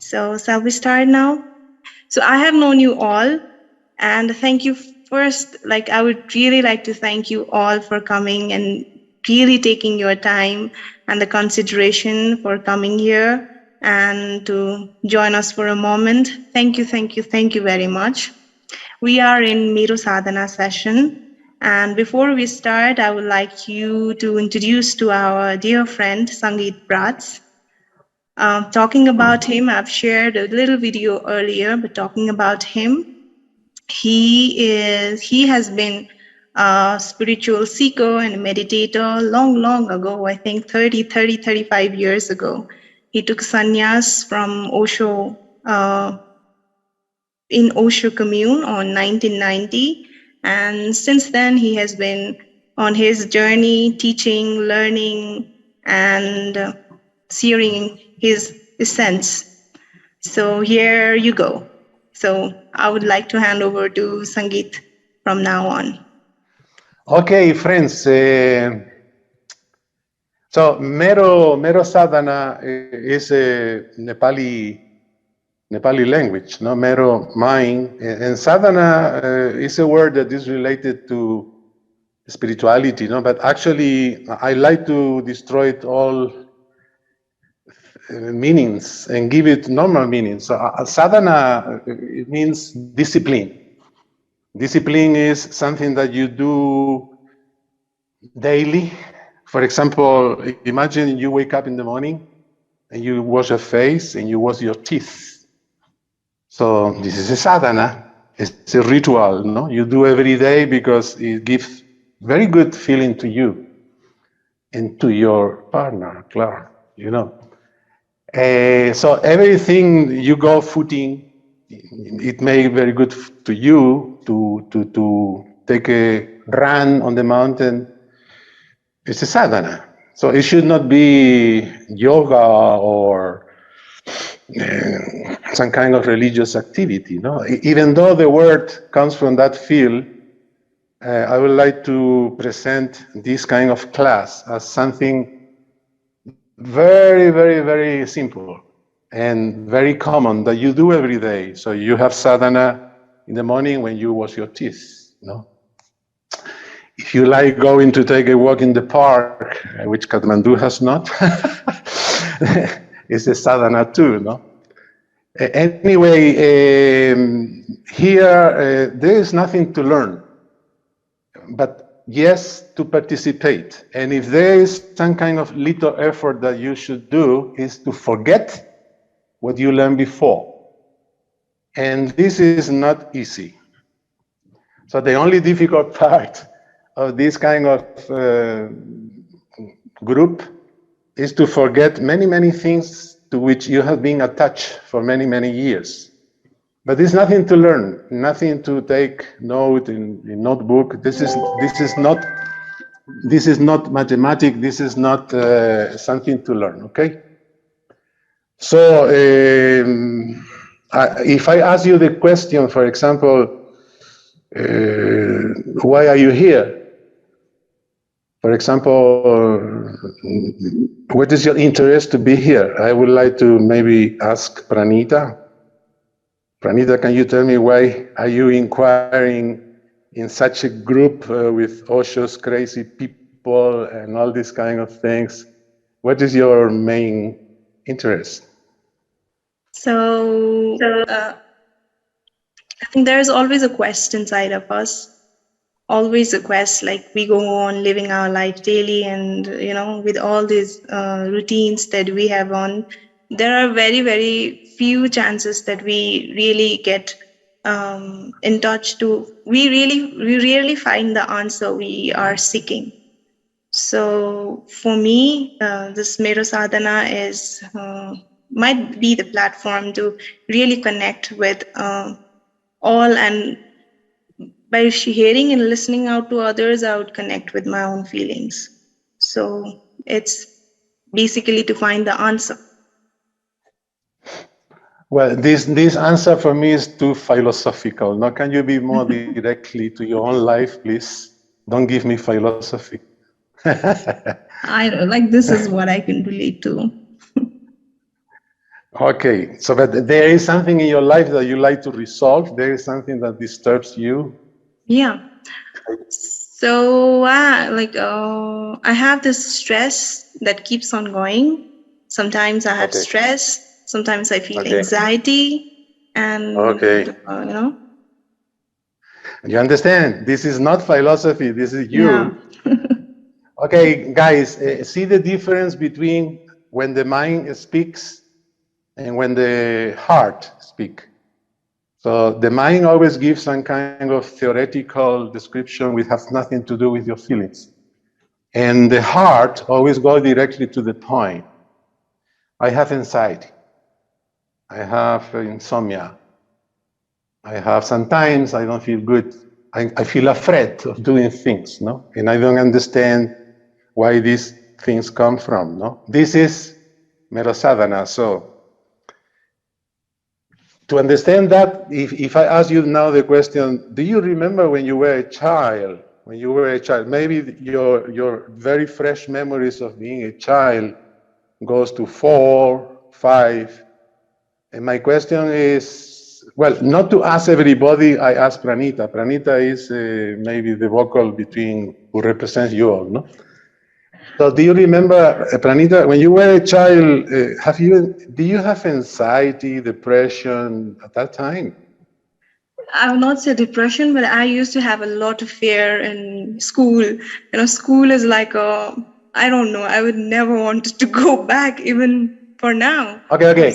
So shall we start now? So I have known you all, and thank you first. Like, I would really like to thank you all for coming and really taking your time and the consideration for coming here and to join us for a moment. Thank you, thank you, thank you very much. We are in Mero SADHANA session. And before we start, I would like you to introduce to our dear friend, SANGIT PRATS. Talking about him, I've shared a little video earlier, but talking about him, he has been a spiritual seeker and a meditator long ago, I think 35 years ago. He took sannyas from Osho, in Osho commune on 1990. And since then, he has been on his journey, teaching, learning, and sharing his essence. So here you go. So I would like to hand over to Sangeet from now on. Okay, friends. So Mero Sadhana is a Nepali language, no? Mero, mind, and sadhana is a word that is related to spirituality, no? But actually, I like to destroy it all meanings and give it normal meanings. So sadhana, it means discipline. Discipline is something that you do daily. For example, imagine you wake up in the morning and you wash your face and you wash your teeth. So this is a sadhana. It's a ritual, no? You do every day because it gives very good feeling to you and to your partner, Clara, you know. So everything you go footing, it may be very good to you to take a run on the mountain. It's a sadhana. So it should not be yoga or some kind of religious activity, no? Even though the word comes from that field, I would like to present this kind of class as something very simple and very common that you do every day. So you have sadhana in the morning when you wash your teeth, no? If you like going to take a walk in the park, which Kathmandu has not, it's a sadhana too, no? Anyway, here there is nothing to learn, but yes, to participate. And if there is some kind of little effort that you should do, is to forget what you learned before. And this is not easy. So the only difficult part of this kind of group is to forget many things to which you have been attached for many years. But there's nothing to learn, nothing to take note in notebook. This is not mathematics. This is not something to learn. Okay. So if I ask you the question, for example, why are you here? For example, what is your interest to be here? I would like to maybe ask Pranita. Pranita, can you tell me why are you inquiring in such a group with Osho's crazy people and all these kind of things? What is your main interest? So I think there's always a quest inside of us. Always a quest, like we go on living our life daily, and you know, with all these routines that we have on, there are very few chances that we really get in touch to. We really find the answer we are seeking. So for me, this Mero Sadhana is might be the platform to really connect with all, and by hearing and listening out to others, I would connect with my own feelings. So it's basically to find the answer. Well, this answer for me is too philosophical. Now, can you be more directly to your own life, please? Don't give me philosophy. I know, like, this is what I can relate to. Okay, so but there is something in your life that you like to resolve. There is something that disturbs you. Yeah. So, I have this stress that keeps on going. Sometimes I have Okay. stress, sometimes I feel Okay. anxiety, and, Okay. You understand? This is not philosophy. This is yeah. you. Okay, guys, see the difference between when the mind speaks and when the heart speaks. So the mind always gives some kind of theoretical description which has nothing to do with your feelings. And the heart always goes directly to the point. I have anxiety. I have insomnia. I have sometimes I don't feel good. I feel afraid of doing things, no? And I don't understand why these things come from, no? This is Mero SADHANA. So to understand that, if I ask you now the question, do you remember when you were a child? When you were a child, maybe your very fresh memories of being a child goes to 4, 5. And my question is, well, not to ask everybody, I ask Pranita. Pranita is maybe the vocal between who represents you all, no? So do you remember, Pranita, when you were a child, do you have anxiety, depression at that time? I would not say depression, but I used to have a lot of fear in school. School is like I don't know, I would never want to go back even for now. Okay.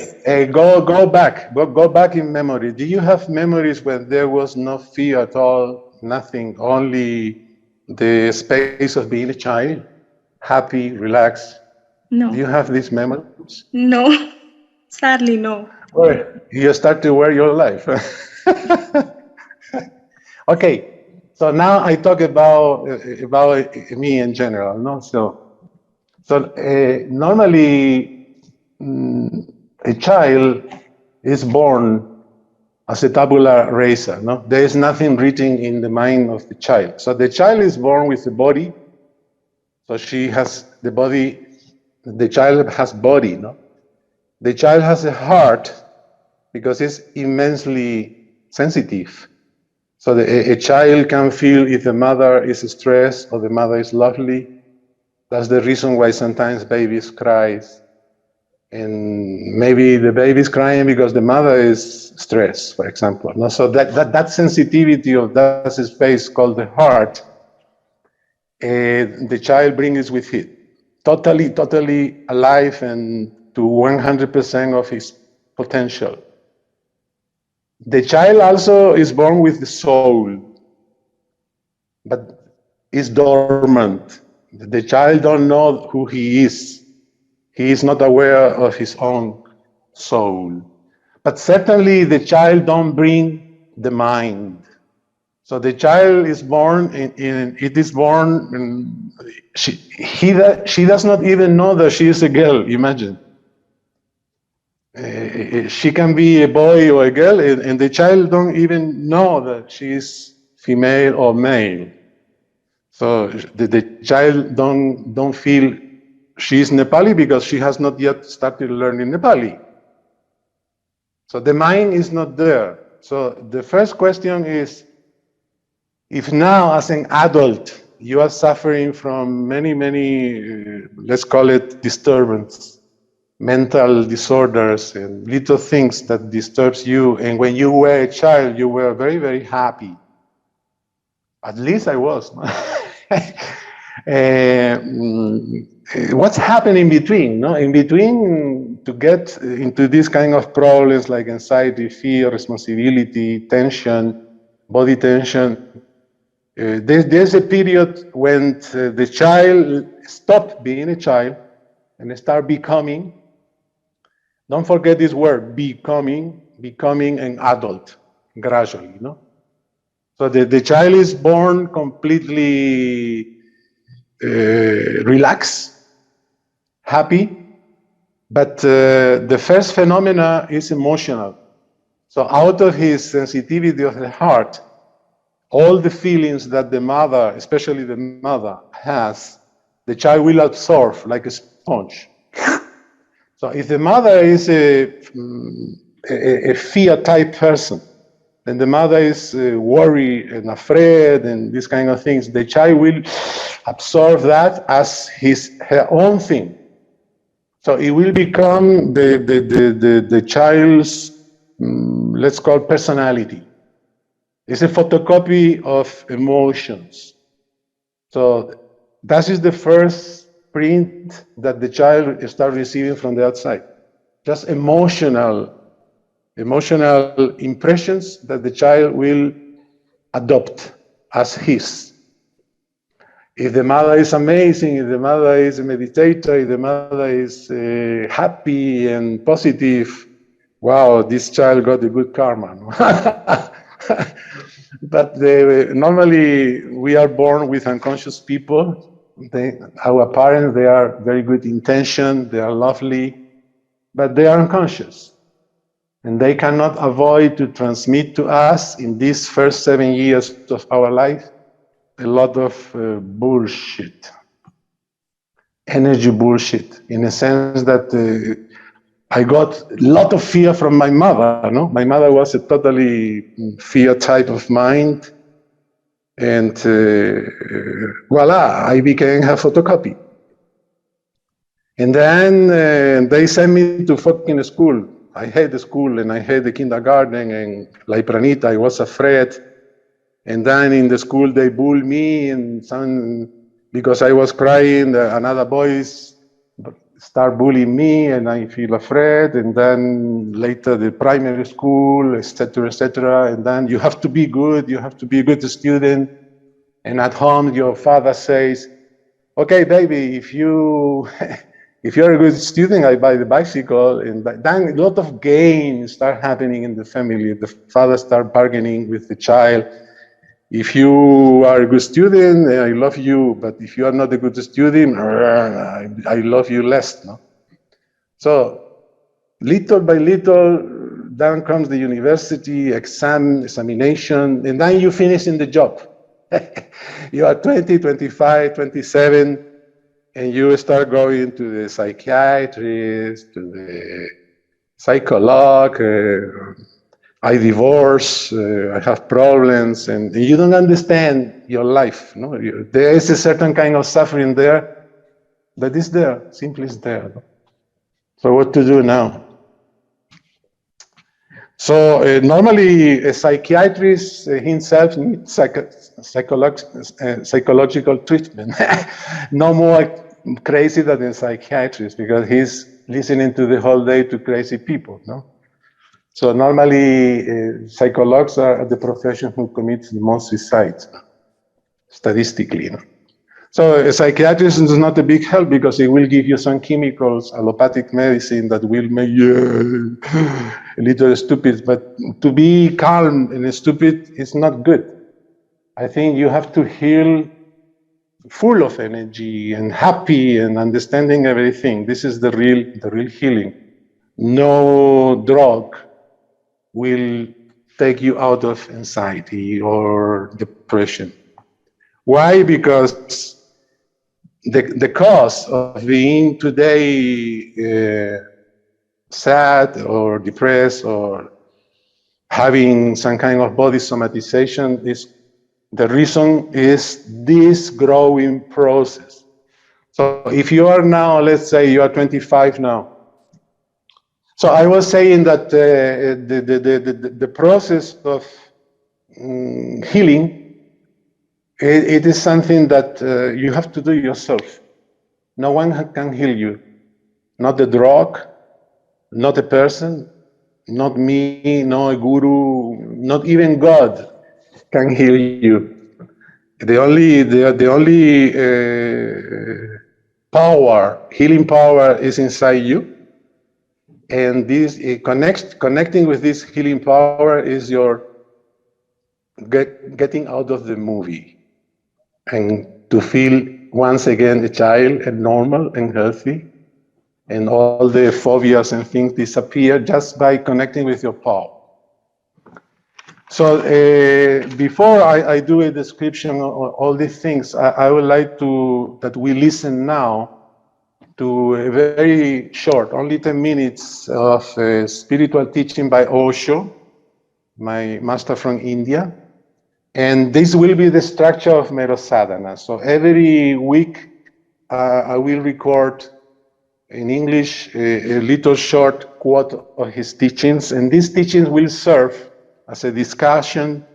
Go back in memory. Do you have memories when there was no fear at all, nothing, only the space of being a child, happy, relaxed? Do you No, have these memories? no, sadly, no. Well, you start to wear your life. Okay, so now I talk about me in general, no? So normally a child is born as a tabula rasa, no? There is nothing written in the mind of the child. So the child is born with a body, so she has the body, the child has body, no? The child has a heart because it's immensely sensitive. So a child can feel if the mother is stressed or the mother is lovely. That's the reason why sometimes babies cry. And maybe the baby is crying because the mother is stressed, for example. No? So that sensitivity of that space called the heart, the child brings with it. Totally alive and to 100% of his potential. The child also is born with the soul, but is dormant. The child don't know who he is. He is not aware of his own soul. But certainly the child don't bring the mind. So the child is born it is born, and she does not even know that she is a girl, imagine. She can be a boy or a girl, and the child don't even know that she is female or male. So the child don't feel she is Nepali because she has not yet started learning Nepali. So the mind is not there. So the first question is, if now as an adult you are suffering from many, let's call it disturbance, mental disorders and little things that disturbs you, and when you were a child you were very happy. At least I was. What's happening in between? No, in between, to get into this kind of problems like anxiety, fear, responsibility, tension, body tension. There's a period when the child stopped being a child and start becoming. Don't forget this word, becoming an adult gradually. No. So the child is born completely relaxed, happy, but the first phenomena is emotional. So out of his sensitivity of the heart, all the feelings that the mother, especially the mother, has, the child will absorb like a sponge. So if the mother is a fear type person, then the mother is worried and afraid and these kind of things, the child will absorb that as her own thing. So it will become the child's, let's call personality. It's a photocopy of emotions. So that is the first print that the child starts receiving from the outside. Just emotional impressions that the child will adopt as his. If the mother is amazing, if the mother is a meditator, if the mother is happy and positive, wow, this child got a good karma. But normally we are born with unconscious people. Our parents, they are very good intention, they are lovely, but they are unconscious. And they cannot avoid to transmit to us in these first 7 years of our life a lot of bullshit, energy bullshit, in a sense that I got a lot of fear from my mother. No? My mother was a totally fear type of mind. And voila, I became her photocopy. And then they sent me to fucking school. I hate the school and I hate the kindergarten, and like Pranita, I was afraid. And then in the school they bullied me, and because I was crying, another boys start bullying me, and I feel afraid. And then later the primary school, etc., etc. And then you have to be good, you have to be a good student. And at home your father says, okay, baby, if you're a good student, I buy the bicycle. And then a lot of games start happening in the family. The father start bargaining with the child. If you are a good student, I love you. But if you are not a good student, I love you less. No? So little by little, then comes the university, examination, and then you finish in the job. You are 20, 25, 27, and you start going to the psychiatrist, to the psychologist. I divorce, I have problems, and you don't understand your life. No? There is a certain kind of suffering there that is there, simply is there. No? So what to do now? So normally a psychiatrist himself needs psychological treatment. No more crazy than a psychiatrist, because he's listening to the whole day to crazy people. No? So normally psychologists are the profession who commits the most suicides, statistically. No? So a psychiatrist is not a big help, because it will give you some chemicals, allopathic medicine that will make you a little stupid. But to be calm and stupid is not good. I think you have to heal full of energy and happy and understanding everything. This is the real healing. No drug will take you out of anxiety or depression. Why? Because the cause of being today sad or depressed or having some kind of body somatization is the reason is this growing process. So if you are now, let's say you are 25 now. So I was saying that the process of healing, it is something that you have to do yourself. No one can heal you. Not the drug, not a person, not me, no a guru, not even God can heal you. The only power, healing power, is inside you. And this connecting with this healing power is your getting out of the movie and to feel once again a child and normal and healthy, and all the phobias and things disappear just by connecting with your power. So before I do a description of all these things, I would like that we listen now to a very short, only 10 minutes of spiritual teaching by Osho, my master from India. And this will be the structure of Mero Sadhana. So every week I will record in English a little short quote of his teachings, and these teachings will serve as a discussion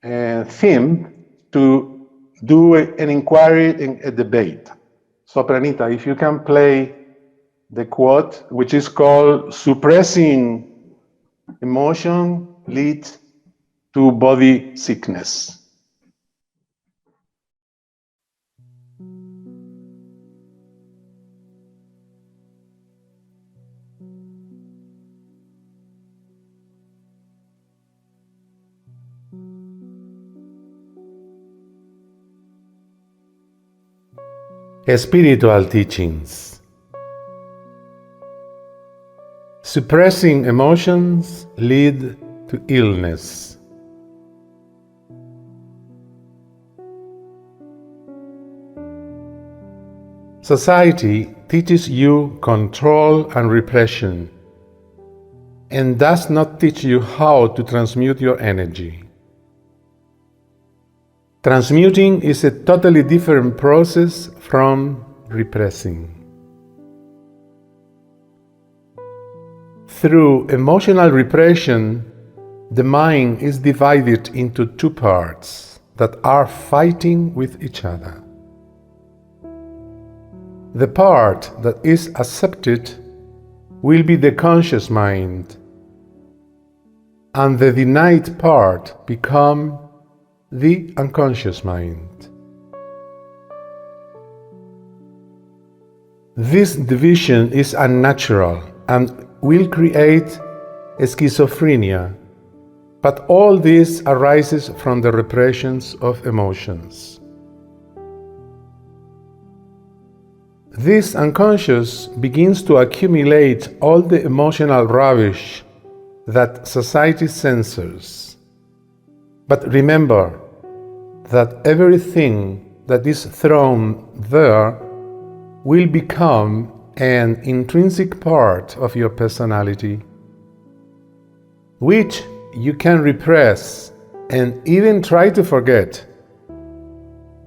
theme to do an inquiry and a debate. So Pranita, if you can play the quote, which is called "Suppressing Emotion Leads to Body Sickness." Spiritual teachings. Suppressing emotions lead to illness. Society teaches you control and repression and does not teach you how to transmute your energy. Transmuting is a totally different process from repressing. Through emotional repression, the mind is divided into two parts that are fighting with each other. The part that is accepted will be the conscious mind, and the denied part become the unconscious mind. This division is unnatural and will create schizophrenia, but all this arises from the repressions of emotions. This unconscious begins to accumulate all the emotional rubbish that society censors. But remember that everything that is thrown there will become an intrinsic part of your personality, which you can repress and even try to forget,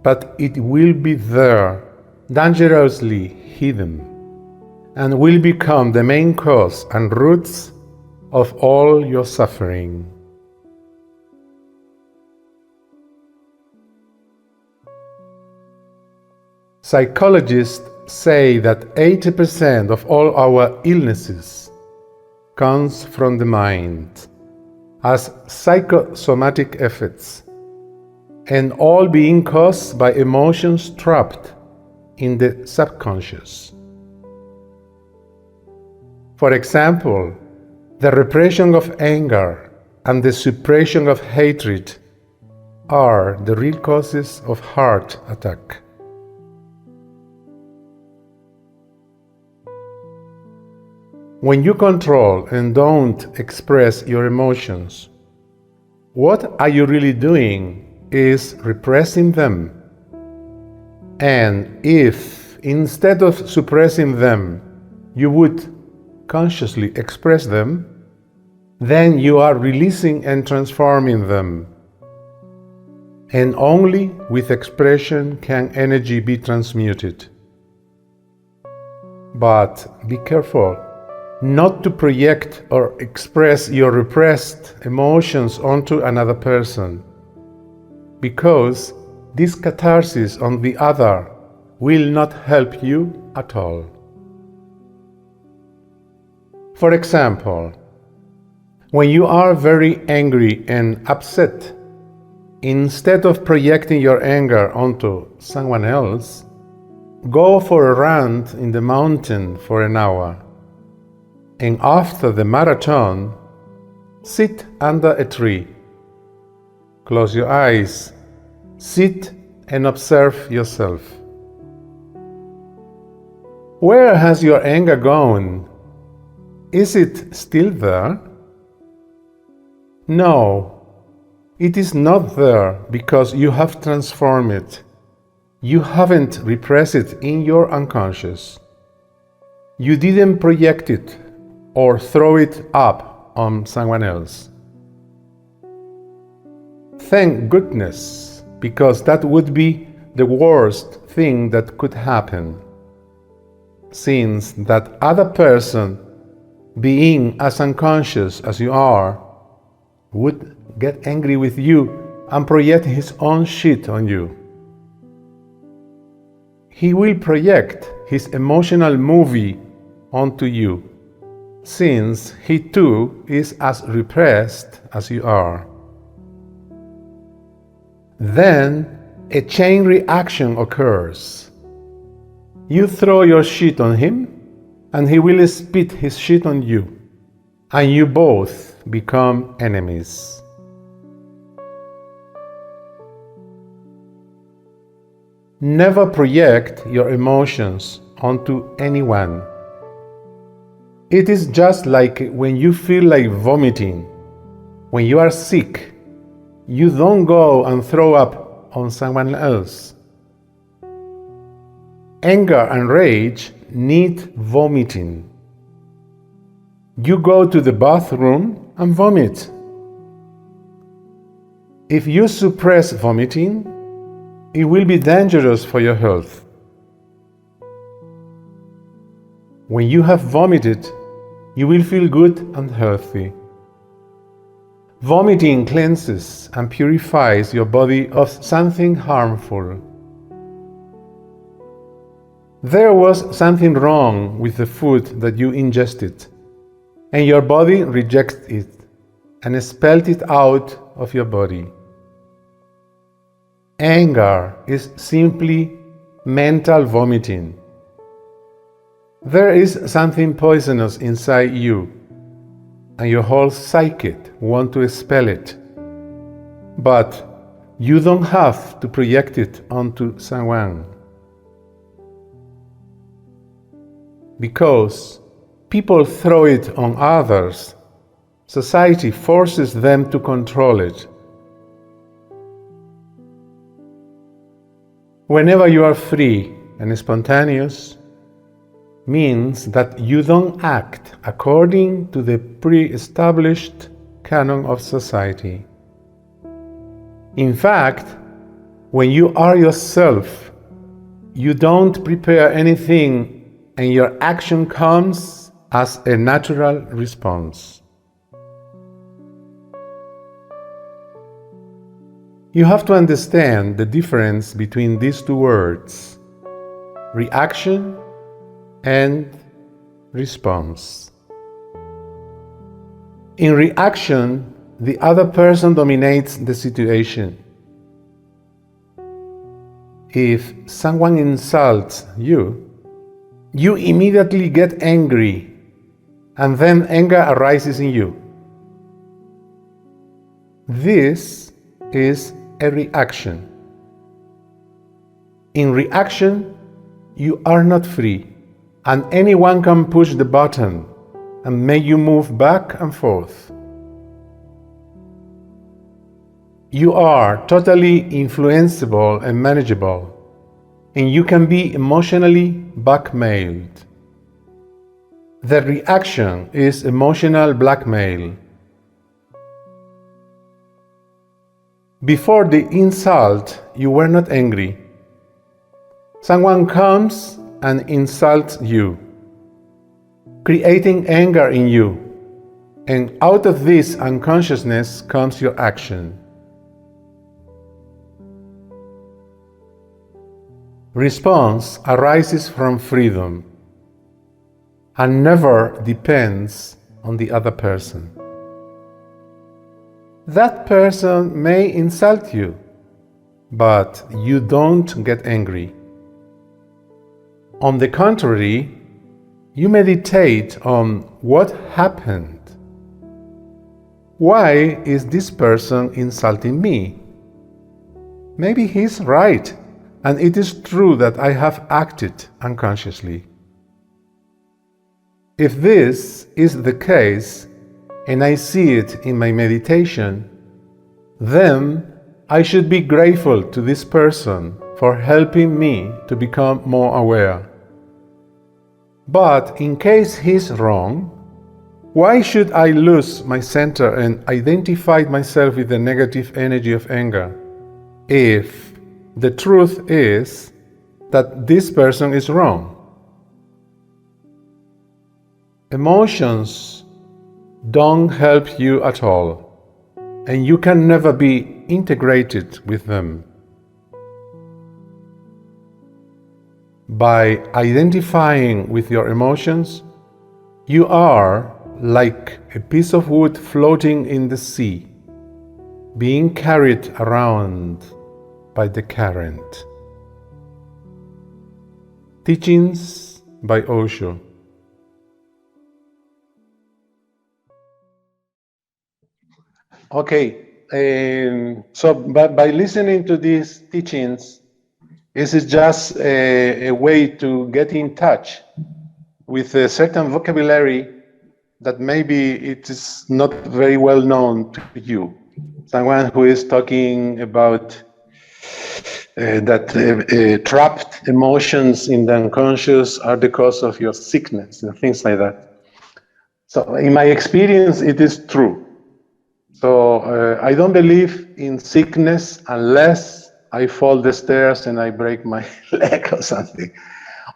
but it will be there, dangerously hidden, and will become the main cause and roots of all your suffering. Psychologists say that 80% of all our illnesses comes from the mind as psychosomatic effects, and all being caused by emotions trapped in the subconscious. For example, the repression of anger and the suppression of hatred are the real causes of heart attack. When you control and don't express your emotions, what are you really doing is repressing them. And if, instead of suppressing them, you would consciously express them, then you are releasing and transforming them. And only with expression can energy be transmuted. But be careful not to project or express your repressed emotions onto another person, because this catharsis on the other will not help you at all. For example, when you are very angry and upset, instead of projecting your anger onto someone else, go for a run in the mountain for an hour. And after the marathon, sit under a tree. Close your eyes, sit and observe yourself. Where has your anger gone? Is it still there? No, it is not there because you have transformed it. You haven't repressed it in your unconscious. you didn't project it or throw it up on someone else. Thank goodness, because that would be the worst thing that could happen, since that other person, being as unconscious as you are, would get angry with you and project his own shit on you. He will project his emotional movie onto you, since he too is as repressed as you are. Then a chain reaction occurs. You throw your shit on him, and he will spit his shit on you, and you both become enemies. Never project your emotions onto anyone. It is just like when you feel like vomiting. When you are sick, you don't go and throw up on someone else. Anger and rage need vomiting. You go to the bathroom and vomit. If you suppress vomiting, it will be dangerous for your health. When you have vomited, you will feel good and healthy. Vomiting cleanses and purifies your body of something harmful. There was something wrong with the food that you ingested, and your body rejects it and expelled it out of your body. Anger is simply mental vomiting. There is something poisonous inside you, and your whole psyche wants to expel it. But you don't have to project it onto someone. Because people throw it on others, society forces them to control it. Whenever you are free and spontaneous, means that you don't act according to the pre-established canon of society. In fact, when you are yourself, you don't prepare anything, and your action comes as a natural response. You have to understand the difference between these two words, reaction and response. In reaction, the other person dominates the situation. If someone insults you, you immediately get angry, and then anger arises in you. This is a reaction. In reaction, you are not free, and anyone can push the button and make you move back and forth. You are totally influenceable and manageable, and you can be emotionally blackmailed. The reaction is emotional blackmail. Before the insult, you were not angry. Someone comes and insults you, creating anger in you, and out of this unconsciousness comes your action. Response arises from freedom and never depends on the other person. That person may insult you, but you don't get angry. On the contrary, you meditate on what happened. Why is this person insulting me? Maybe he's right, and it is true that I have acted unconsciously. If this is the case, and I see it in my meditation, then I should be grateful to this person for helping me to become more aware. But in case he's wrong, why should I lose my center and identify myself with the negative energy of anger if the truth is that this person is wrong? Emotions don't help you at all, and you can never be integrated with them. By identifying with your emotions, you are like a piece of wood floating in the sea, being carried around by the current. Teachings by Osho. Okay, so by listening to these teachings, this is just a way to get in touch with a certain vocabulary that maybe it is not very well known to you. Someone who is talking about that trapped emotions in the unconscious are the cause of your sickness and things like that. So in my experience, it is true. So I don't believe in sickness unless I fall the stairs and I break my leg or something.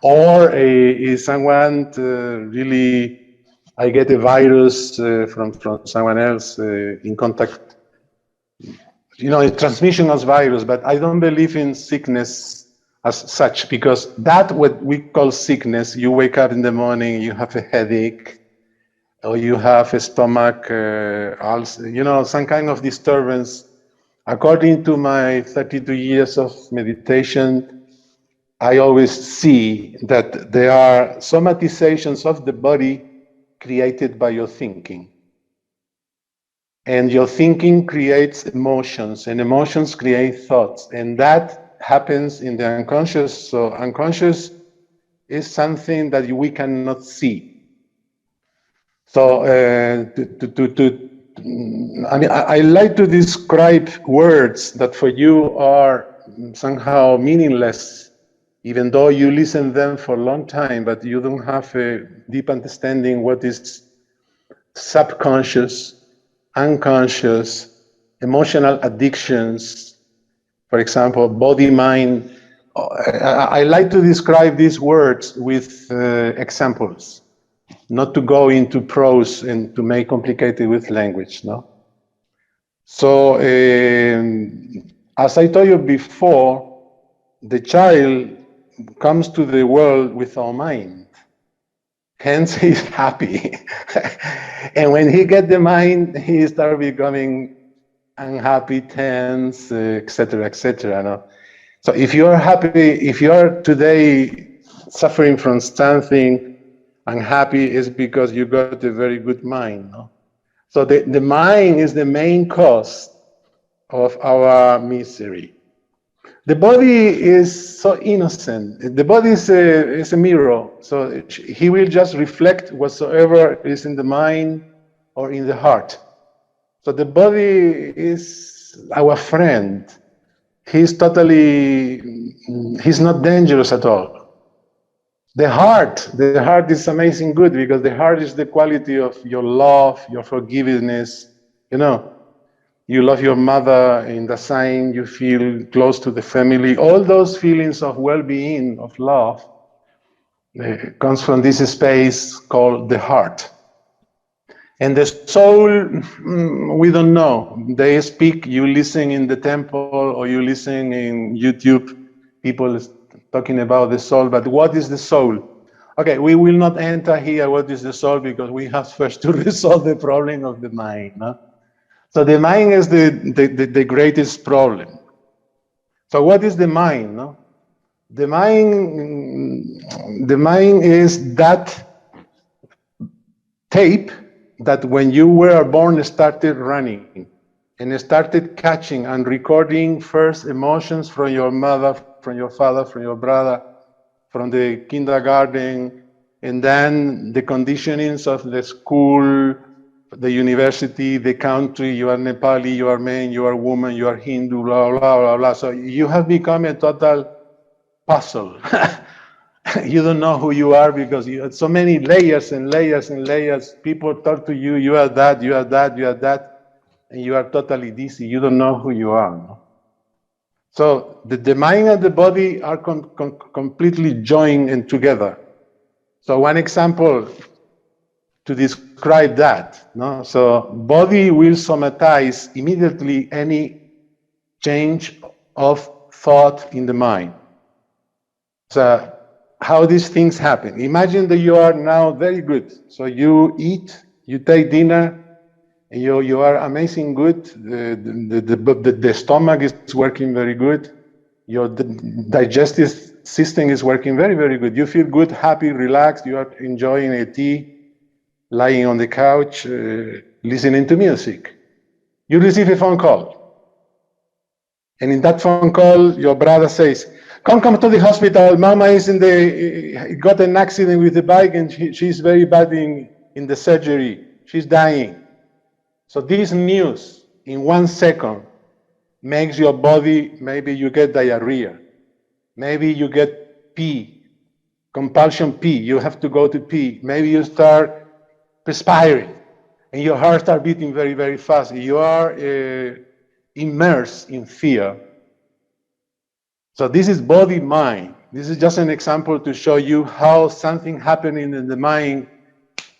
Or is someone really, I get a virus from someone else in contact, you know, a transmission of virus, but I don't believe in sickness as such, because that what we call sickness, you wake up in the morning, you have a headache, or you have a stomach ulcer, you know, some kind of disturbance. According to my 32 years of meditation, I always see that there are somatizations of the body created by your thinking. And your thinking creates emotions, and emotions create thoughts, and that happens in the unconscious. So unconscious is something that we cannot see. So I mean, I like to describe words that for you are somehow meaningless, even though you listen them for a long time, but you don't have a deep understanding what is subconscious, unconscious, emotional addictions, for example, body, mind. I like to describe these words with examples, not to go into prose and to make complicated with language, no? So, as I told you before, the child comes to the world without mind. Hence, he's happy. And when he gets the mind, he starts becoming unhappy, tense, etc., etc. No? So if you're happy, if you're today suffering from something unhappy, is because you got a very good mind. No? So the mind is the main cause of our misery. The body is so innocent. The body is a mirror. So he will just reflect whatsoever is in the mind or in the heart. So the body is our friend. He's not dangerous at all. The heart is amazing good, because the heart is the quality of your love, your forgiveness. You know, you love your mother in the sign, you feel close to the family. All those feelings of well-being, of love, comes from this space called the heart. And the soul, we don't know. They speak, you listen in the temple or you listen in YouTube, people talking about the soul, but what is the soul? Okay, we will not enter here what is the soul, because we have first to resolve the problem of the mind. No? So the mind is the greatest problem. So what is the mind? No? The mind is that tape that when you were born started running and started catching and recording first emotions from your mother, from your father, from your brother, from the kindergarten, and then the conditionings of the school, the university, the country. You are Nepali, you are man, you are woman, you are Hindu, blah, blah, blah, blah. So you have become a total puzzle. you don't know who you are because you have so many layers and layers and layers. People talk to you, you are that, you are that, you are that, and you are totally dizzy. You don't know who you are. No? So the mind and the body are completely joined and together. So one example to describe that, no? So body will somatize immediately any change of thought in the mind. So how these things happen. Imagine that you are now very good. So you eat, you take dinner, and you are amazing good. The stomach is working very good. Your digestive system is working very, very good. You feel good, happy, relaxed. You are enjoying a tea, lying on the couch, listening to music. You receive a phone call. And in that phone call, your brother says, come to the hospital. Mama is got an accident with the bike and she's very bad in the surgery. She's dying. So this news in 1 second makes your body, maybe you get diarrhea. Maybe you get pee, compulsion pee. You have to go to pee. Maybe you start perspiring and your heart starts beating very, very fast. You are immersed in fear. So this is body-mind. This is just an example to show you how something happening in the mind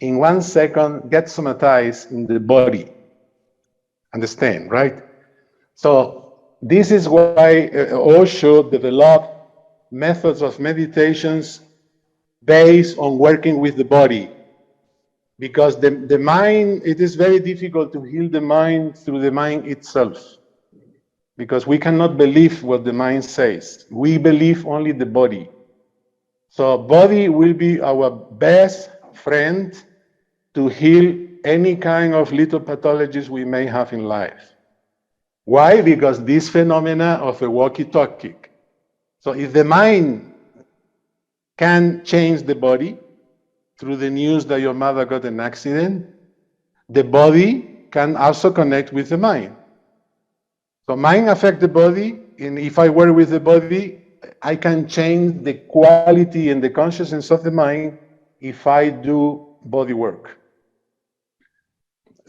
in 1 second gets somatized in the body. Understand, right? So this is why Osho developed methods of meditations based on working with the body. Because the mind, it is very difficult to heal the mind through the mind itself. Because we cannot believe what the mind says. We believe only the body. So body will be our best friend to heal any kind of little pathologies we may have in life. Why? Because this phenomena of a walkie-talkie. So if the mind can change the body through the news that your mother got an accident, the body can also connect with the mind. So mind affects the body, and if I work with the body, I can change the quality and the consciousness of the mind if I do body work.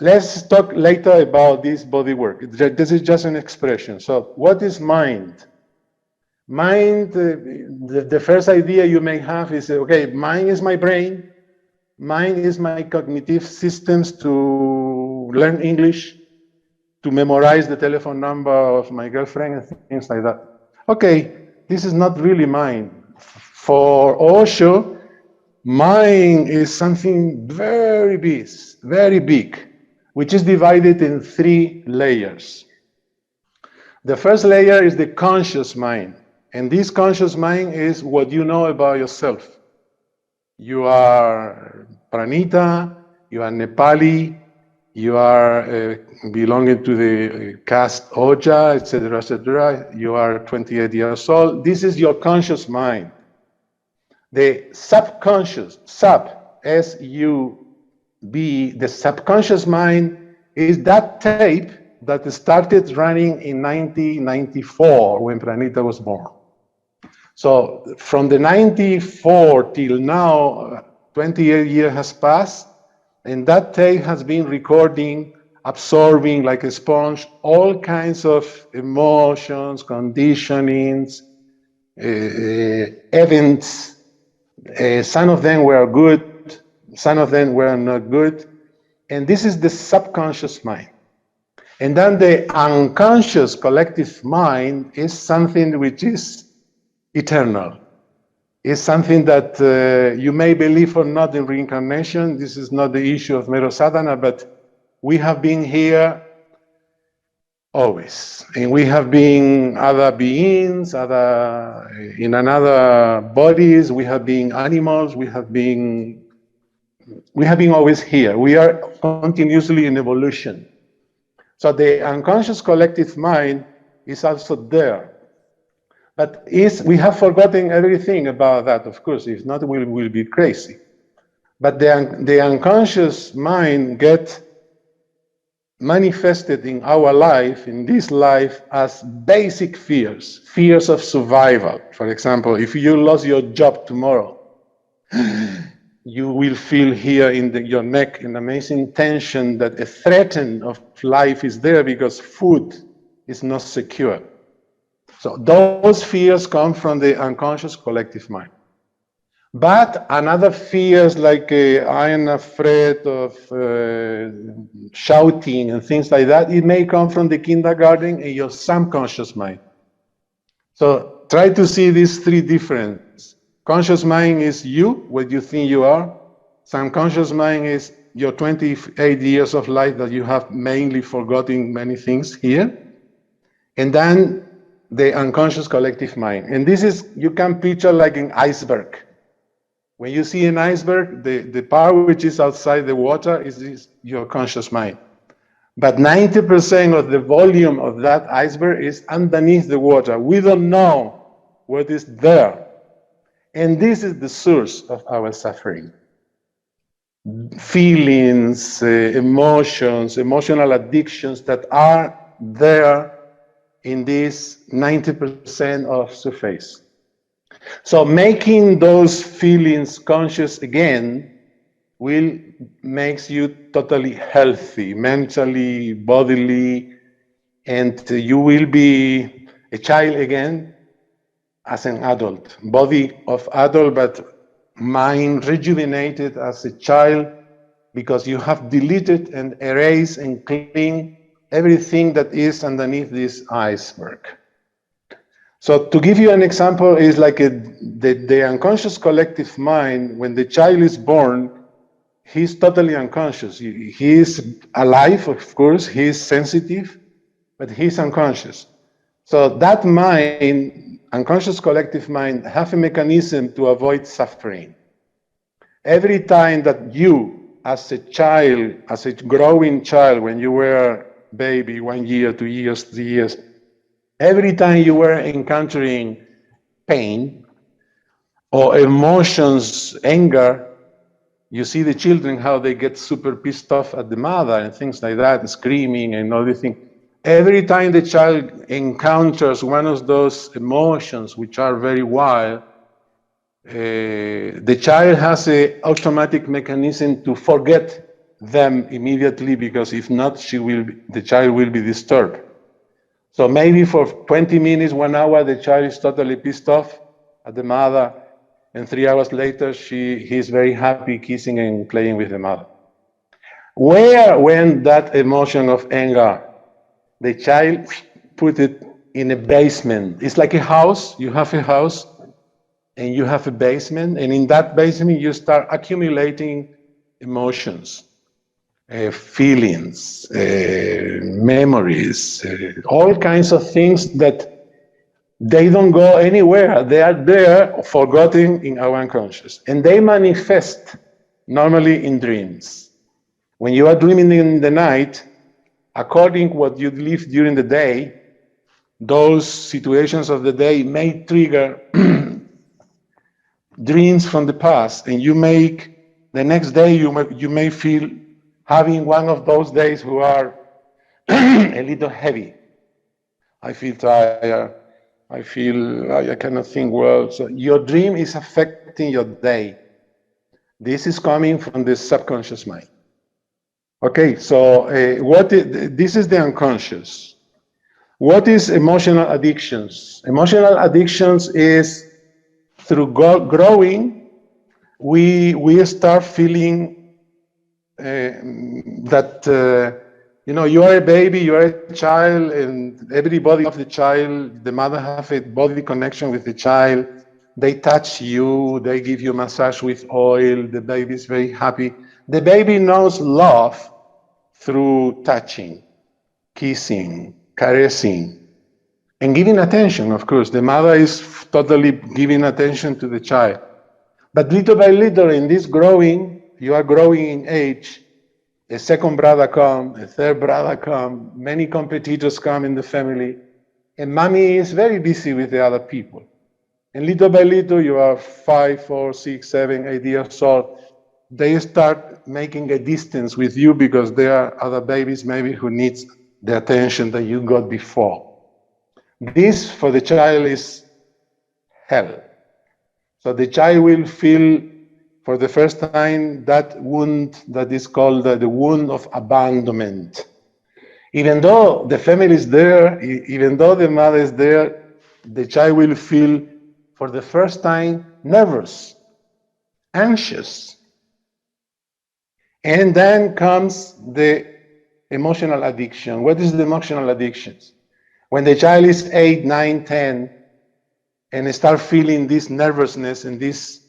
Let's talk later about this body work. This is just an expression. So what is mind? Mind, the first idea you may have is, okay, mind is my brain. Mind is my cognitive systems to learn English, to memorize the telephone number of my girlfriend and things like that. Okay, this is not really mind. For Osho, mind is something very big, which is divided in 3 layers. The first layer is the conscious mind. And this conscious mind is what you know about yourself. You are Pranita, you are Nepali, you are belonging to the caste Oja, etc., etc. You are 28 years old. This is your conscious mind. The subconscious, S-U-B, the subconscious mind is that tape that started running in 1994 when Pranita was born. So from the 94 till now, 28 years has passed, and that tape has been recording, absorbing like a sponge, all kinds of emotions, conditionings, events. Some of them were good, some of them were not good. And this is the subconscious mind. And then the unconscious collective mind is something which is eternal. It's something that you may believe or not in reincarnation. This is not the issue of Mero SADHANA, but we have been here always. And we have been other beings, in another bodies, we have been animals, we have been always here. We are continuously in evolution. So the unconscious collective mind is also there. But we have forgotten everything about that, of course. If not, we will be crazy. But the unconscious mind gets manifested in our life, in this life, as basic fears of survival. For example, if you lost your job tomorrow, You will feel here in your neck an amazing tension that a threat of life is there because food is not secure. So those fears come from the unconscious collective mind. But another fears like I am afraid of shouting and things like that, it may come from the kindergarten and your subconscious mind. So try to see these three differences. Conscious mind is you, what you think you are. Subconscious mind is your 28 years of life that you have mainly forgotten many things here. And then the unconscious collective mind. And this is, you can picture like an iceberg. When you see an iceberg, the part which is outside the water is your conscious mind. But 90% of the volume of that iceberg is underneath the water. We don't know what is there. And this is the source of our suffering. Feelings, emotions, emotional addictions that are there in this 90% of surface. So making those feelings conscious again will makes you totally healthy, mentally, bodily, and you will be a child again as an adult. Body of adult, but mind rejuvenated as a child because you have deleted and erased and cleaned everything that is underneath this iceberg. So to give you an example, is like the unconscious collective mind, when the child is born, he's totally unconscious. He is alive, of course, he's sensitive, but he's unconscious. So that mind, unconscious collective mind, have a mechanism to avoid suffering. Every time that you, as a child, as a growing child, when you were a baby, 1 year, 2 years, 3 years, every time you were encountering pain or emotions, anger, you see the children, how they get super pissed off at the mother and things like that, screaming and all these things. Every time the child encounters one of those emotions, which are very wild, the child has an automatic mechanism to forget them immediately, because if not, the child will be disturbed. So maybe for 20 minutes, 1 hour, the child is totally pissed off at the mother, and 3 hours later, he's very happy, kissing and playing with the mother. Where went that emotion of anger? The child put it in a basement. It's like a house. You have a house, and you have a basement, and in that basement, you start accumulating emotions. Feelings, memories, all kinds of things that they don't go anywhere. They are there, forgotten in our unconscious. And they manifest normally in dreams. When you are dreaming in the night, according to what you live during the day, those situations of the day may trigger dreams from the past, and the next day you may feel having one of those days who are a little heavy. I feel tired. I feel I cannot think well. So your dream is affecting your day. This is coming from the subconscious mind. Okay, so this is the unconscious. What is emotional addictions? Emotional addictions is through growing, we start feeling that you are a baby, you are a child, and everybody of the child, the mother have a body connection with the child. They touch you, they give you massage with oil, the baby is very happy. The baby knows love through touching, kissing, caressing, and giving attention, of course. The mother is totally giving attention to the child. But little by little, in this growing, you are growing in age, a second brother come, a third brother come, many competitors come in the family, and mommy is very busy with the other people. And little by little, you are 5, 4, 6, 7, 8 years old, they start making a distance with you because there are other babies maybe who needs the attention that you got before. This, for the child, is hell. So the child will feel for the first time, that wound that is called the wound of abandonment. Even though the family is there, even though the mother is there, the child will feel for the first time nervous, anxious. And then comes the emotional addiction. What is the emotional addiction? When the child is 8, 9, 10, and start feeling this nervousness and this,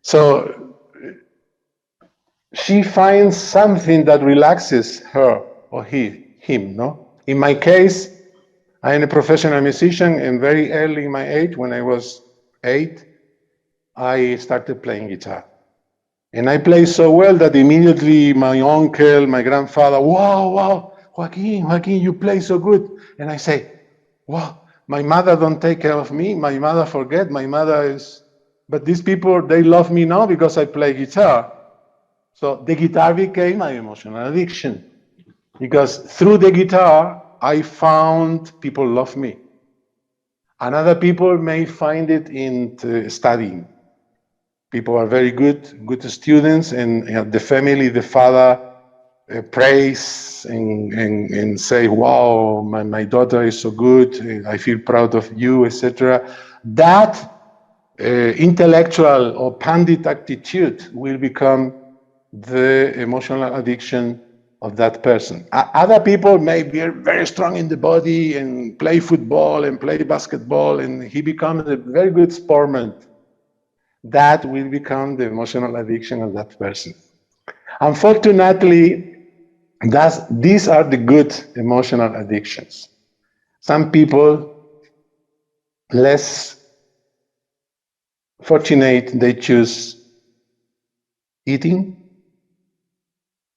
so she finds something that relaxes her or him, no? In my case, I am a professional musician, and very early in my age, when I was 8, I started playing guitar. And I play so well that immediately my uncle, my grandfather, wow, Joaquin, you play so good. And I say, wow, my mother don't take care of me. My mother forget, my mother is, but these people, they love me now because I play guitar. So the guitar became my emotional addiction. Because through the guitar, I found people love me. And other people may find it in studying. People are very good students, and the family, the father praise and say, wow, my daughter is so good, I feel proud of you, etc. That intellectual or pandit attitude will become the emotional addiction of that person. Other people may be very strong in the body and play football and play basketball, and he becomes a very good sportsman. That will become the emotional addiction of that person. Unfortunately, these are the good emotional addictions. Some people, less fortunate, they choose eating,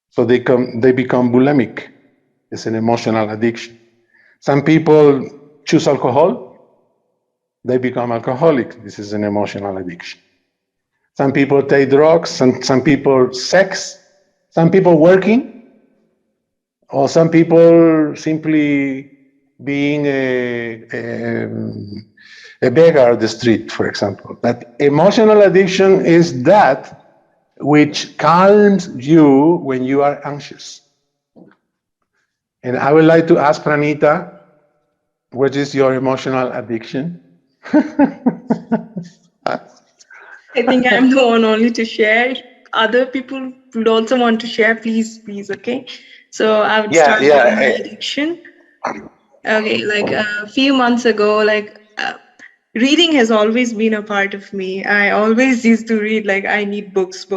so they become bulimic. It's an emotional addiction. Some people choose alcohol, they become alcoholic. This is an emotional addiction. Some people take drugs, some people sex, some people working, or some people simply being a beggar on the street, for example. But emotional addiction is that which calms you when you are anxious. And I would like to ask Pranita, what is your emotional addiction? I think I'm the one only to share. Other people would also want to share. Please, okay? So I would start with my addiction. Okay, like a few months ago, reading has always been a part of me. I always used to read, like I need books.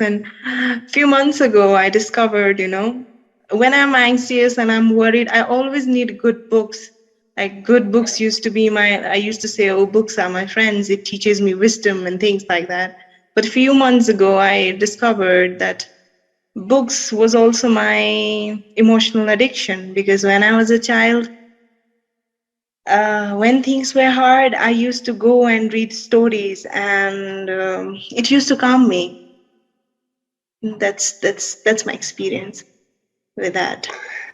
And a few months ago, I discovered, when I'm anxious and I'm worried, I always need good books. Like good books used to be I used to say, oh, books are my friends. It teaches me wisdom and things like that. But a few months ago, I discovered that books was also my emotional addiction, because when I was a child, when things were hard, I used to go and read stories, and it used to calm me. That's my experience with that.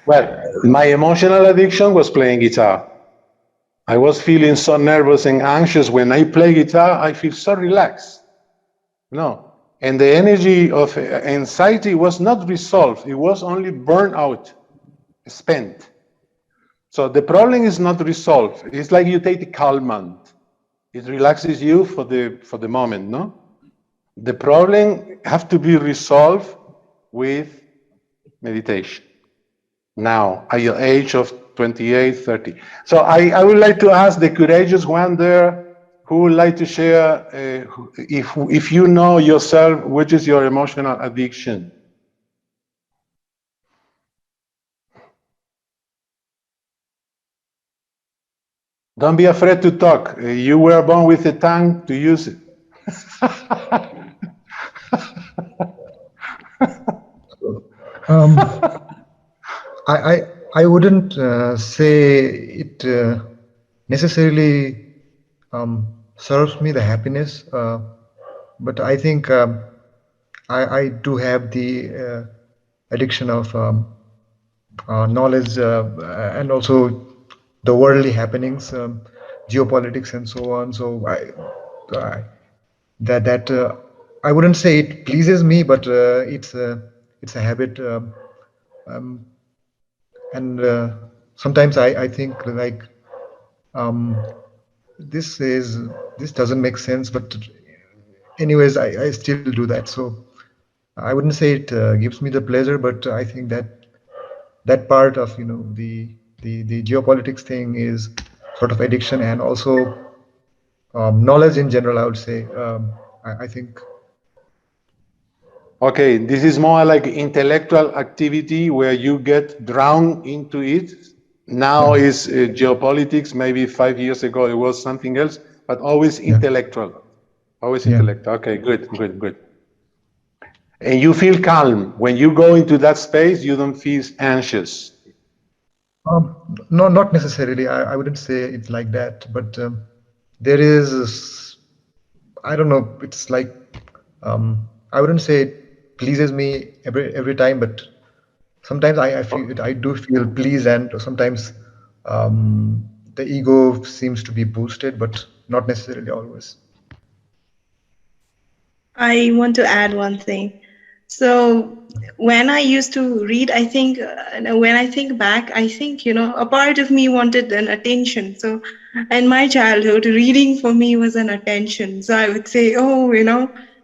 Well, my emotional addiction was playing guitar. I was feeling so nervous and anxious. When I play guitar, I feel so relaxed. No. And the energy of anxiety was not resolved. It was only burned out, spent. So the problem is not resolved. It's like you take a calmant. It relaxes you for the moment, no? The problem have to be resolved with meditation. Now, at your age of 28, 30. So I would like to ask the courageous one there who would like to share, if you know yourself, which is your emotional addiction. Don't be afraid to talk. You were born with a tongue to use it. I wouldn't say it necessarily serves me the happiness, but I think I do have the addiction of knowledge and also the worldly happenings, geopolitics and so on. So I wouldn't say it pleases me, but it's a habit, and sometimes I think like um, this doesn't make sense, but anyways, I still do that. So I wouldn't say it gives me the pleasure, but I think that part of the geopolitics thing is sort of addiction, and also knowledge in general, I would say. I think. Okay, this is more like intellectual activity where you get drowned into it. Now Yeah. is geopolitics. Maybe 5 years ago it was something else, but always Yeah. intellectual. Always Yeah. intellectual. Okay, good, good, good. And you feel calm. When you go into that space, you don't feel anxious. No, not necessarily. I wouldn't say it like that, but there is, I don't know, it's like, I wouldn't say it pleases me every time, but sometimes I feel it, I do feel pleased, and sometimes the ego seems to be boosted, but not necessarily always. I want to add one thing. So when I used to read, I think when I think back, I think, a part of me wanted an attention. So in my childhood, reading for me was an attention. So I would say, oh,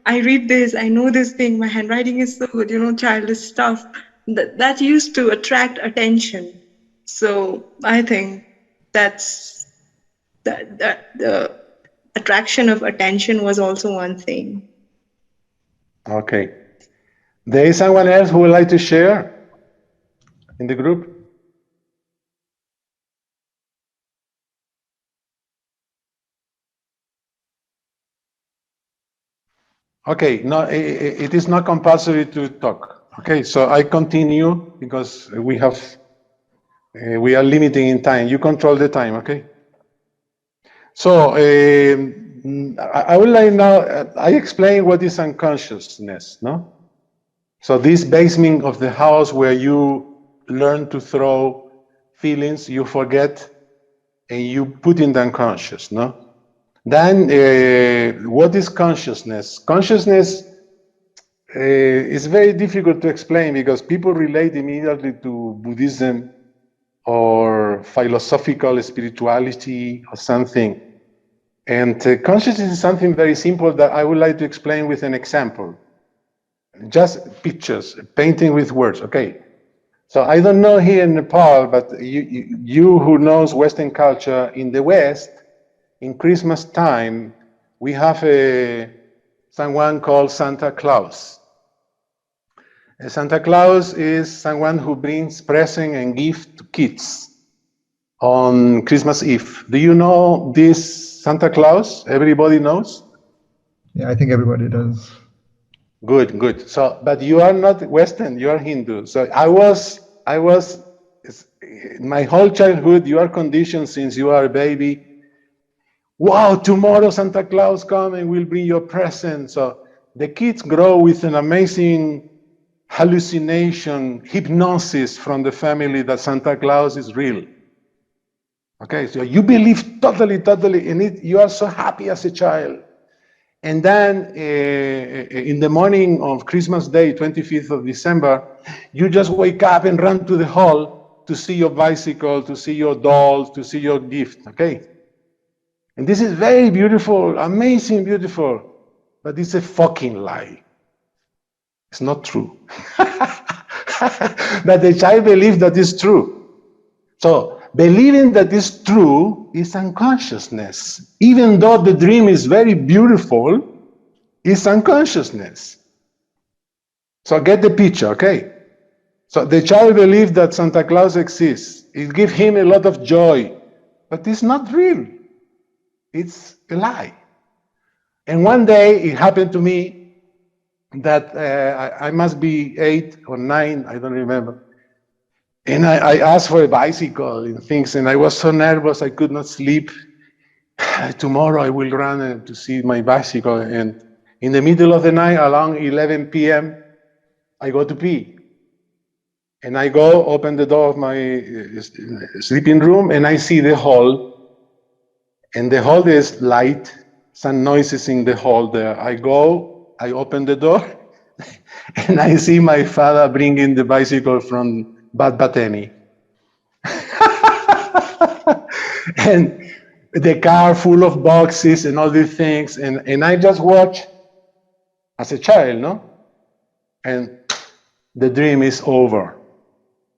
I read this, I know this thing, my handwriting is so good, childish stuff. That used to attract attention. So I think that's that the attraction of attention was also one thing. Okay. There is someone else who would like to share in the group? Okay, no, it is not compulsory to talk. Okay, so I continue because we are limiting in time. You control the time, okay? So I would like now, I explain what is unconsciousness, no? So this basement of the house where you learn to throw feelings, you forget, and you put in the unconscious, no? Then what is consciousness? Consciousness is very difficult to explain because people relate immediately to Buddhism or philosophical spirituality or something. And consciousness is something very simple that I would like to explain with an example. Just pictures, painting with words, okay? So I don't know here in Nepal, but you who knows Western culture, in the West, in Christmas time, we have someone called Santa Claus. Santa Claus is someone who brings present and gift to kids on Christmas Eve. Do you know this Santa Claus? Everybody knows? Yeah, I think everybody does. Good, good. So, but you are not Western, you are Hindu. So I was, my whole childhood, you are conditioned since you are a baby. Wow, tomorrow Santa Claus come and will bring your present. So the kids grow with an amazing hallucination, hypnosis from the family that Santa Claus is real. Okay, so you believe totally in it. You are so happy as a child. And then in the morning of Christmas Day, 25th of December, you just wake up and run to the hall to see your bicycle, to see your dolls, to see your gift, okay? And this is very beautiful, amazing, beautiful, but it's a fucking lie. It's not true. That the child believes that is true. So believing that is true is unconsciousness. Even though the dream is very beautiful, it's unconsciousness. So get the picture, okay? So the child believes that Santa Claus exists. It gives him a lot of joy, but it's not real. It's a lie. And one day it happened to me that I must be 8 or 9, I don't remember. And I asked for a bicycle and things, and I was so nervous I could not sleep. Tomorrow I will run to see my bicycle. And in the middle of the night, around 11 p.m., I go to pee. And I go open the door of my sleeping room, and I see the hall. And the hall is light, some noises in the hall there. I go I open the door and I see my father bringing the bicycle from Bad Bateni. And the car full of boxes and all these things. And I just watch as a child, no? And the dream is over.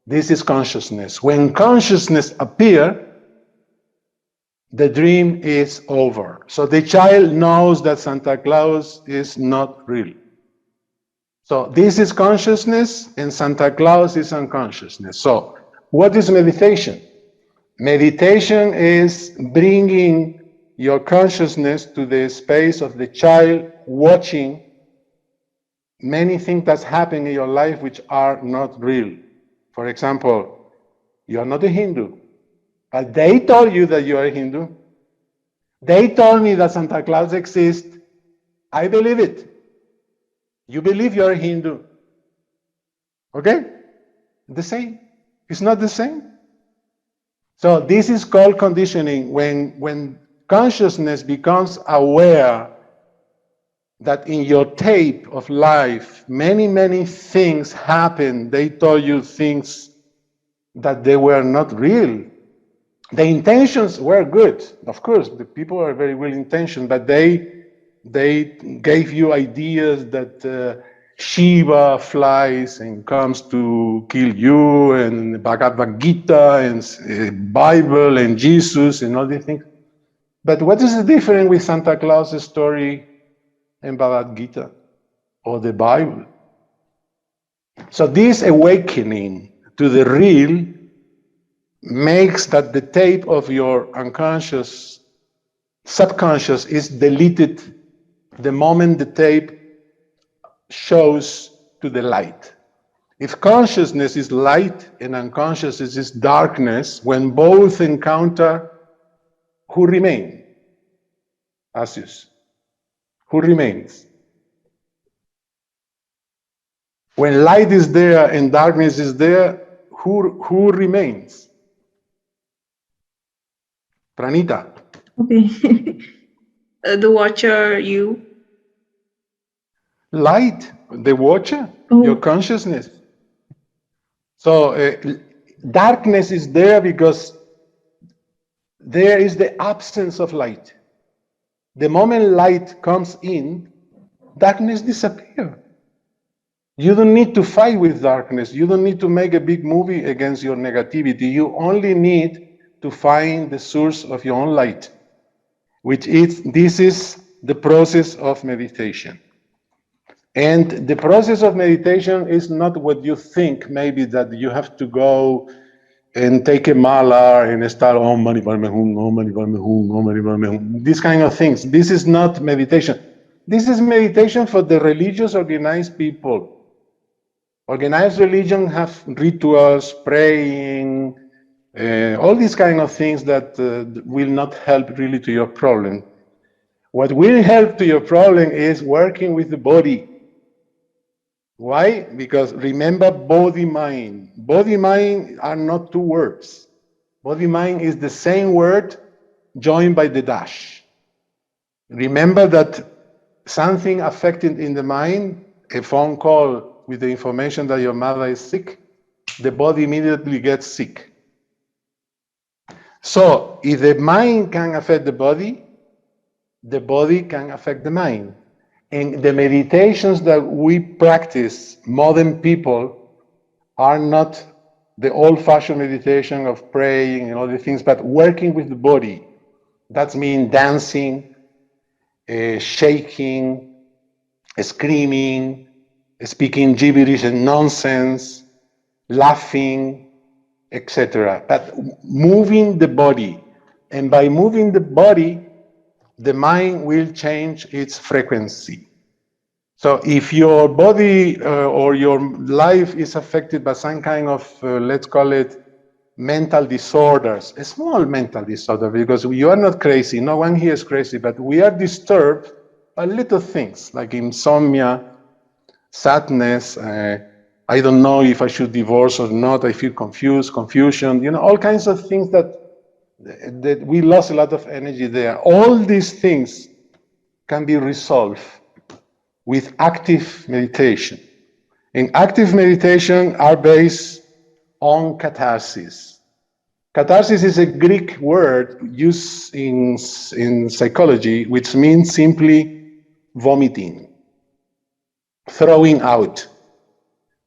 This is consciousness. When consciousness appears, the dream is over. So the child knows that Santa Claus is not real. So this is consciousness and Santa Claus is unconsciousness. So what is meditation? Meditation is bringing your consciousness to the space of the child watching many things that's happening in your life which are not real. For example, you are not a Hindu, but they told you that you are a Hindu. They told me that Santa Claus exists. I believe it. You believe you are a Hindu. Okay? The same. It's not the same. So this is called conditioning. When consciousness becomes aware that in your tape of life, many things happen. They told you things that they were not real. The intentions were good. Of course, the people are very well intentioned, but they gave you ideas that Shiva flies and comes to kill you, and Bhagavad Gita and Bible and Jesus and all these things. But what is the difference with Santa Claus's story and Bhagavad Gita or the Bible? So this awakening to the real makes that the tape of your unconscious, subconscious is deleted the moment the tape shows to the light. If consciousness is light and unconsciousness is darkness, when both encounter, who remain? Asius. Who remains? When light is there and darkness is there, who remains? Pranita. Okay. The watcher, you. Light, the watcher, your consciousness. So darkness is there because there is the absence of light. The moment light comes in, darkness disappears. You don't need to fight with darkness. You don't need to make a big movie against your negativity. You only need to find the source of your own light, which is, this is the process of meditation. And the process of meditation is not what you think, maybe that you have to go and take a mala and start Om Mani Padme Hum, Om Mani Padme Hum, Om Mani Padme Hum, these kind of things. This is not meditation. This is meditation for the religious organized people. Organized religion have rituals, praying, all these kind of things that will not help really to your problem. What will help to your problem is working with the body. Why? Because remember, body-mind. Body-mind are not two words. Body-mind is the same word joined by the dash. Remember that something affected in the mind, a phone call with the information that your mother is sick, the body immediately gets sick. So if the mind can affect the body can affect the mind. And the meditations that we practice, modern people, are not the old-fashioned meditation of praying and all these things, but working with the body. That means dancing, shaking, screaming, speaking gibberish and nonsense, laughing, etc. But moving the body. And by moving the body, the mind will change its frequency. So if your body or your life is affected by some kind of, let's call it, mental disorders, a small mental disorder, because you are not crazy, no one here is crazy, but we are disturbed by little things like insomnia, sadness, I don't know if I should divorce or not, I feel confused, confusion, all kinds of things that we lost a lot of energy there. All these things can be resolved with active meditation. And active meditation are based on catharsis. Catharsis is a Greek word used in psychology, which means simply vomiting, throwing out.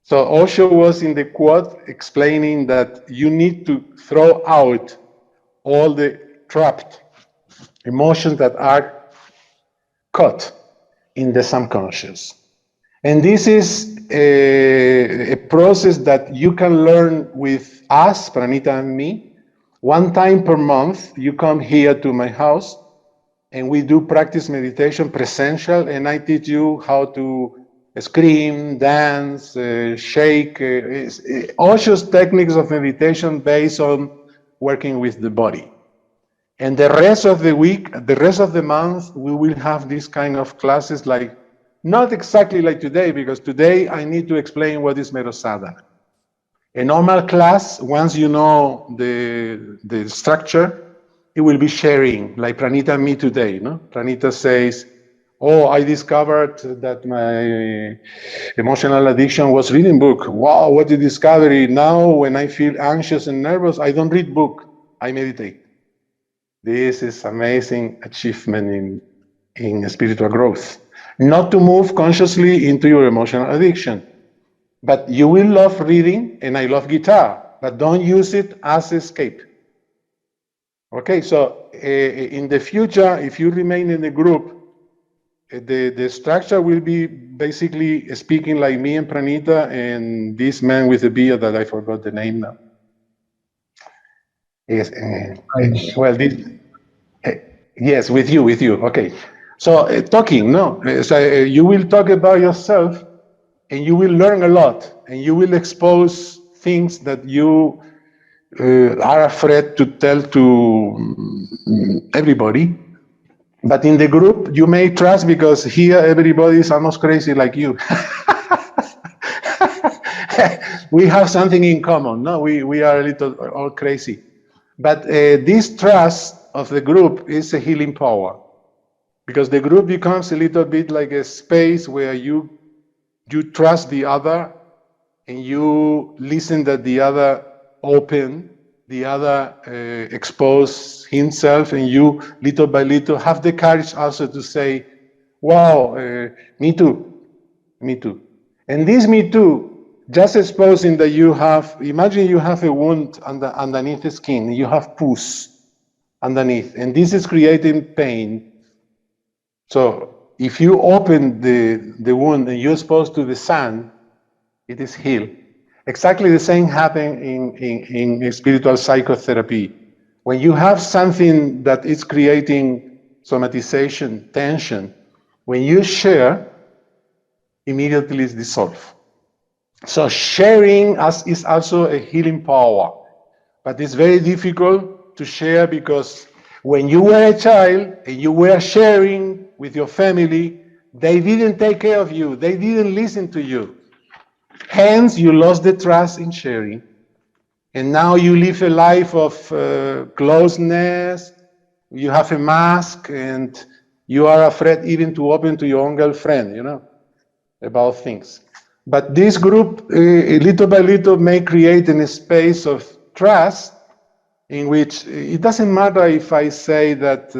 So Osho was in the quote explaining that you need to throw out all the trapped emotions that are caught in the subconscious. And this is a process that you can learn with us, Pranita and me. One time per month, you come here to my house and we do practice meditation presential, and I teach you how to scream, dance, shake, Osho's techniques of meditation based on working with the body. And the rest of the week, the rest of the month, we will have these kind of classes, like not exactly like today, because today I need to explain what is Mero Sadhana. A normal class, once you know the structure, it will be sharing, like Pranita and me today. No? Pranita says, oh, I discovered that my emotional addiction was reading book. Wow, what a discovery. Now when I feel anxious and nervous, I don't read book, I meditate. This is amazing achievement in spiritual growth. Not to move consciously into your emotional addiction, but you will love reading, and I love guitar, but don't use it as escape. Okay, so in the future, if you remain in the group, the structure will be basically speaking like me and Pranita and this man with the beard that I forgot the name now. Yes, well, yes, with you, okay. So talking, no, so, you will talk about yourself and you will learn a lot and you will expose things that you are afraid to tell to everybody. But in the group, you may trust, because here everybody is almost crazy like you. We have something in common, no? We are a little all crazy. But this trust of the group is a healing power, because the group becomes a little bit like a space where you trust the other and you listen that the other open, the other expose himself, and you little by little have the courage also to say, wow, me too. And this me too, just exposing that you have, imagine you have a wound underneath the skin, you have pus underneath, and this is creating pain. So if you open the wound and you expose to the sun, it is healed. Exactly the same happens in spiritual psychotherapy. When you have something that is creating somatization, tension, when you share, immediately it's dissolved. So sharing is also a healing power, but it's very difficult to share, because when you were a child and you were sharing with your family, they didn't take care of you, they didn't listen to you. Hence, you lost the trust in sharing. And now you live a life of closeness, you have a mask, and you are afraid even to open to your own girlfriend, you know, about things. But this group, little by little, may create a space of trust in which it doesn't matter if I say that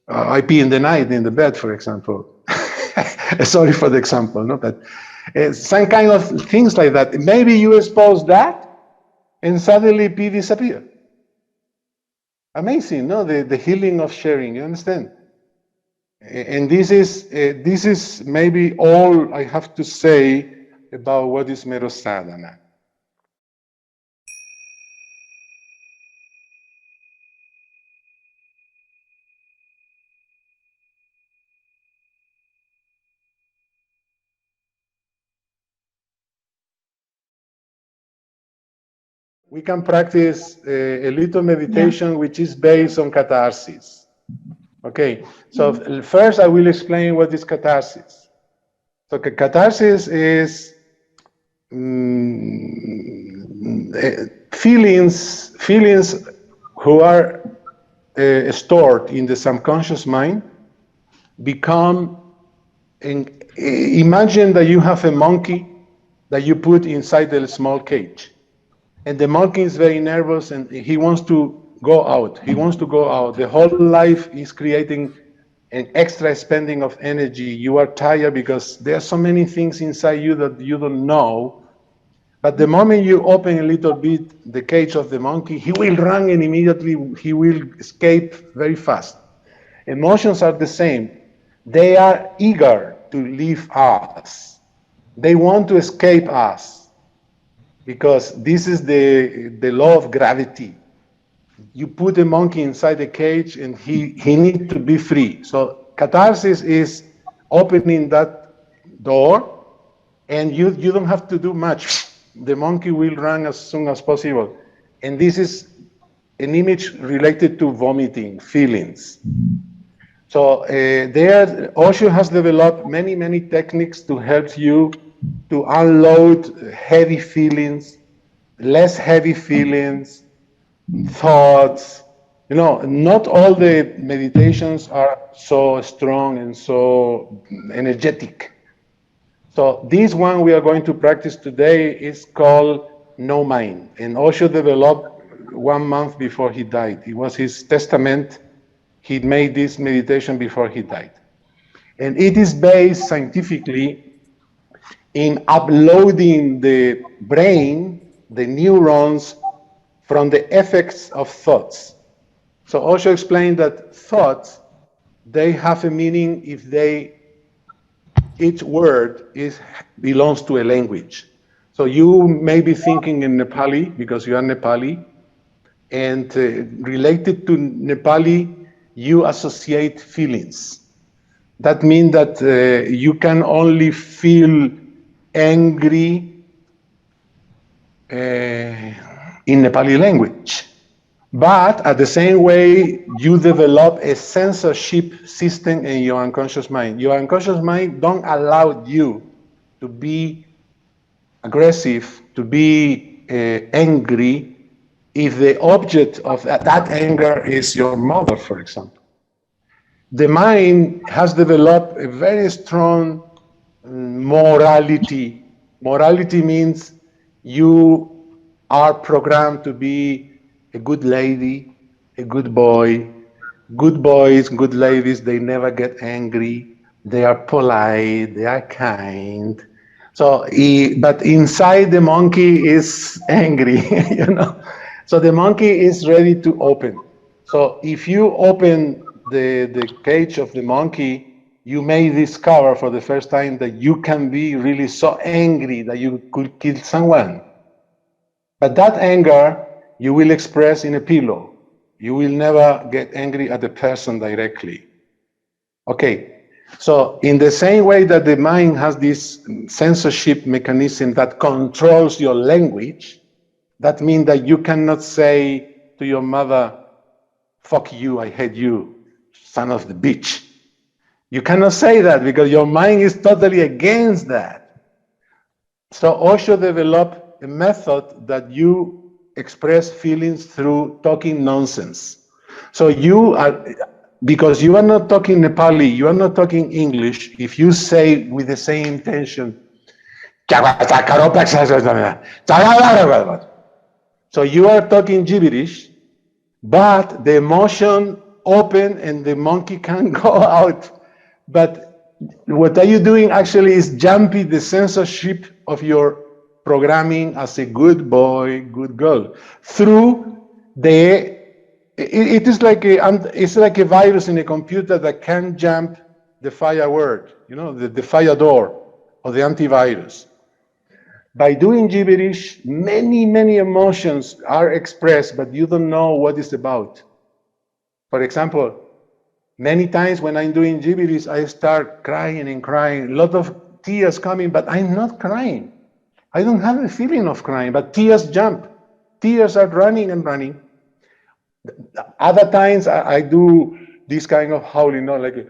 I pee in the night in the bed, for example. Sorry for the example, no, but some kind of things like that. Maybe you expose that, and suddenly pee disappear. Amazing, no? The healing of sharing. You understand? And this is maybe all I have to say about what is Mero Sadhana. We can practice a little meditation which is based on catharsis. Okay, so first I will explain what is catharsis. So catharsis is feelings who are stored in the subconscious mind become Imagine that you have a monkey that you put inside a small cage. And the monkey is very nervous and he wants to go out. He wants to go out. The whole life is creating an extra spending of energy. You are tired because there are so many things inside you that you don't know. But the moment you open a little bit the cage of the monkey, he will run and immediately he will escape very fast. Emotions are the same. They are eager to leave us. They want to escape us because this is the law of gravity. You put a monkey inside a cage and he needs to be free. So catharsis is opening that door and you don't have to do much. The monkey will run as soon as possible. And this is an image related to vomiting, feelings. So Osho has developed many techniques to help you to unload heavy feelings, less heavy feelings, thoughts. You know, not all the meditations are so strong and so energetic. So this one we are going to practice today is called No Mind. And Osho developed 1 month before he died. It was his testament. He made this meditation before he died. And it is based scientifically in uploading the brain, the neurons, from the effects of thoughts. So Osho explained that thoughts, they have a meaning if each word belongs to a language. So you may be thinking in Nepali because you are Nepali, and related to Nepali, you associate feelings. That means that you can only feel angry in Nepali language. But at the same way, you develop a censorship system in your unconscious mind. Your unconscious mind don't allow you to be aggressive, to be angry, if the object of that anger is your mother, for example. The mind has developed a very strong morality. Morality means you are programmed to be a good lady, a good boy. Good boys, good ladies, they never get angry. They are polite, they are kind. So, but inside the monkey is angry, you know. So the monkey is ready to open. So if you open the cage of the monkey, you may discover for the first time that you can be really so angry that you could kill someone. But that anger you will express in a pillow. You will never get angry at the person directly. Okay, so in the same way that the mind has this censorship mechanism that controls your language, that means that you cannot say to your mother, fuck you, I hate you, son of the bitch. You cannot say that because your mind is totally against that. So Osho developed a method that you express feelings through talking nonsense. So you are, because you are not talking Nepali, you are not talking English, if you say with the same intention, so you are talking gibberish, but the emotion open and the monkey can go out. But what are you doing actually is jumping the censorship of your programming as a good boy, good girl through the. It is like it's like a virus in a computer that can jump the fire word, you know, the fire door or the antivirus. By doing gibberish, many emotions are expressed, but you don't know what it's about. For example, many times when I'm doing gibberish, I start crying and crying, a lot of tears coming, but I'm not crying. I don't have a feeling of crying, but tears jump. Tears are running and running. Other times I do this kind of howling, you know, like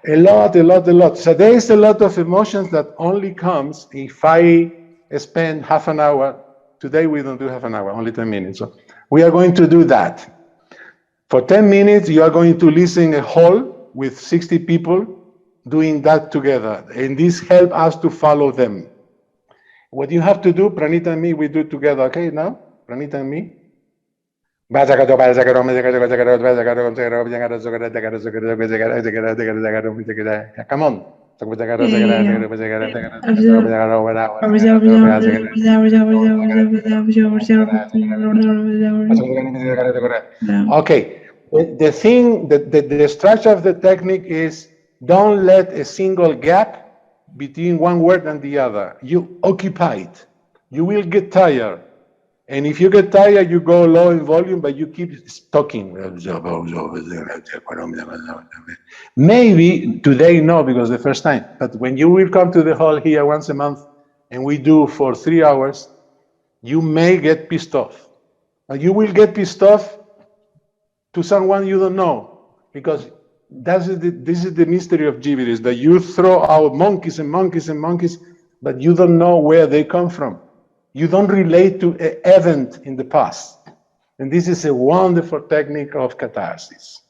a lot. So there is a lot of emotions that only comes if I spend half an hour. Today we don't do half an hour, only 10 minutes. So we are going to do that. For 10 minutes, you are going to listen a hall with 60 people, doing that together, and this help us to follow them. What you have to do, Pranita and me, we do together, okay, now? Pranita and me. Come on. Okay, the thing, the structure of the technique is don't let a single gap between one word and the other. You occupy it. You will get tired. And if you get tired, you go low in volume, but you keep talking. Maybe today, no, because the first time. But when you will come to the hall here once a month and we do for 3 hours, you may get pissed off. But you will get pissed off to someone you don't know, because this is the mystery of gibberish, that you throw out monkeys and monkeys and monkeys, but you don't know where they come from. You don't relate to an event in the past. And this is a wonderful technique of catharsis.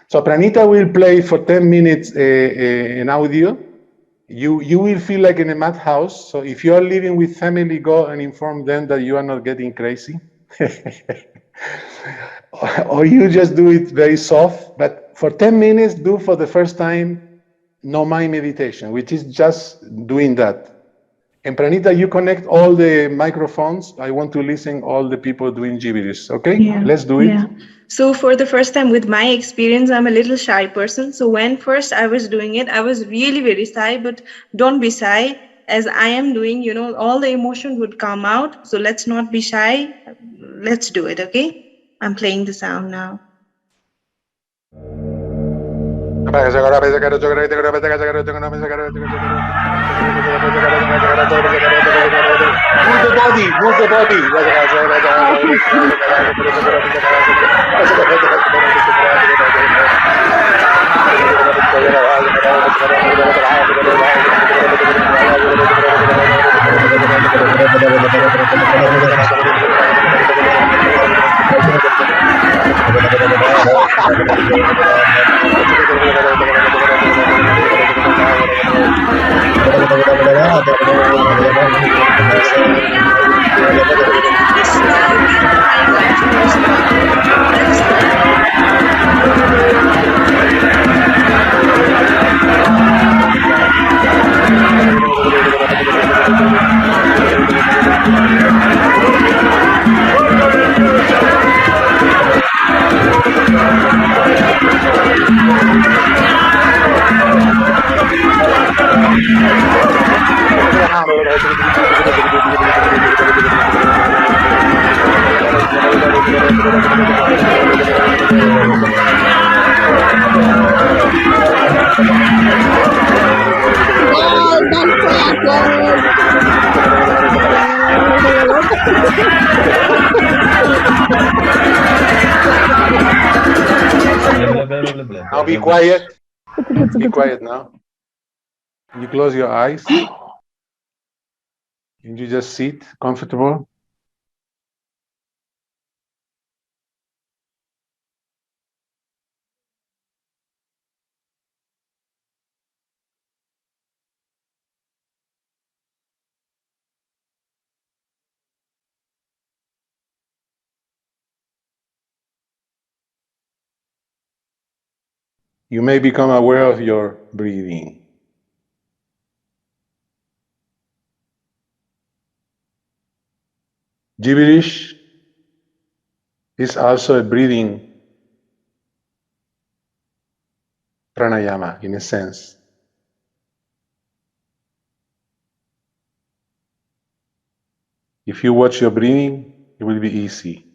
So Pranita will play for 10 minutes an audio. You will feel like in a madhouse. So if you are living with family, go and inform them that you are not getting crazy. Or you just do it very soft. But for 10 minutes, do for the first time no mind meditation, which is just doing that. And Pranita, you connect all the microphones. I want to listen all the people doing gibberish. Okay, Yeah. let's do it. Yeah. So for the first time, with my experience, I'm a little shy person. So when first I was doing it, I was really very shy, but don't be shy. As I am doing, all the emotion would come out. So let's not be shy. Let's do it, okay? I'm playing the sound now. Move the body, move the body. Now be quiet. Be quiet now. You close your eyes. And you just sit comfortable. You may become aware of your breathing. Gibberish is also a breathing pranayama in a sense. If you watch your breathing, it will be easy.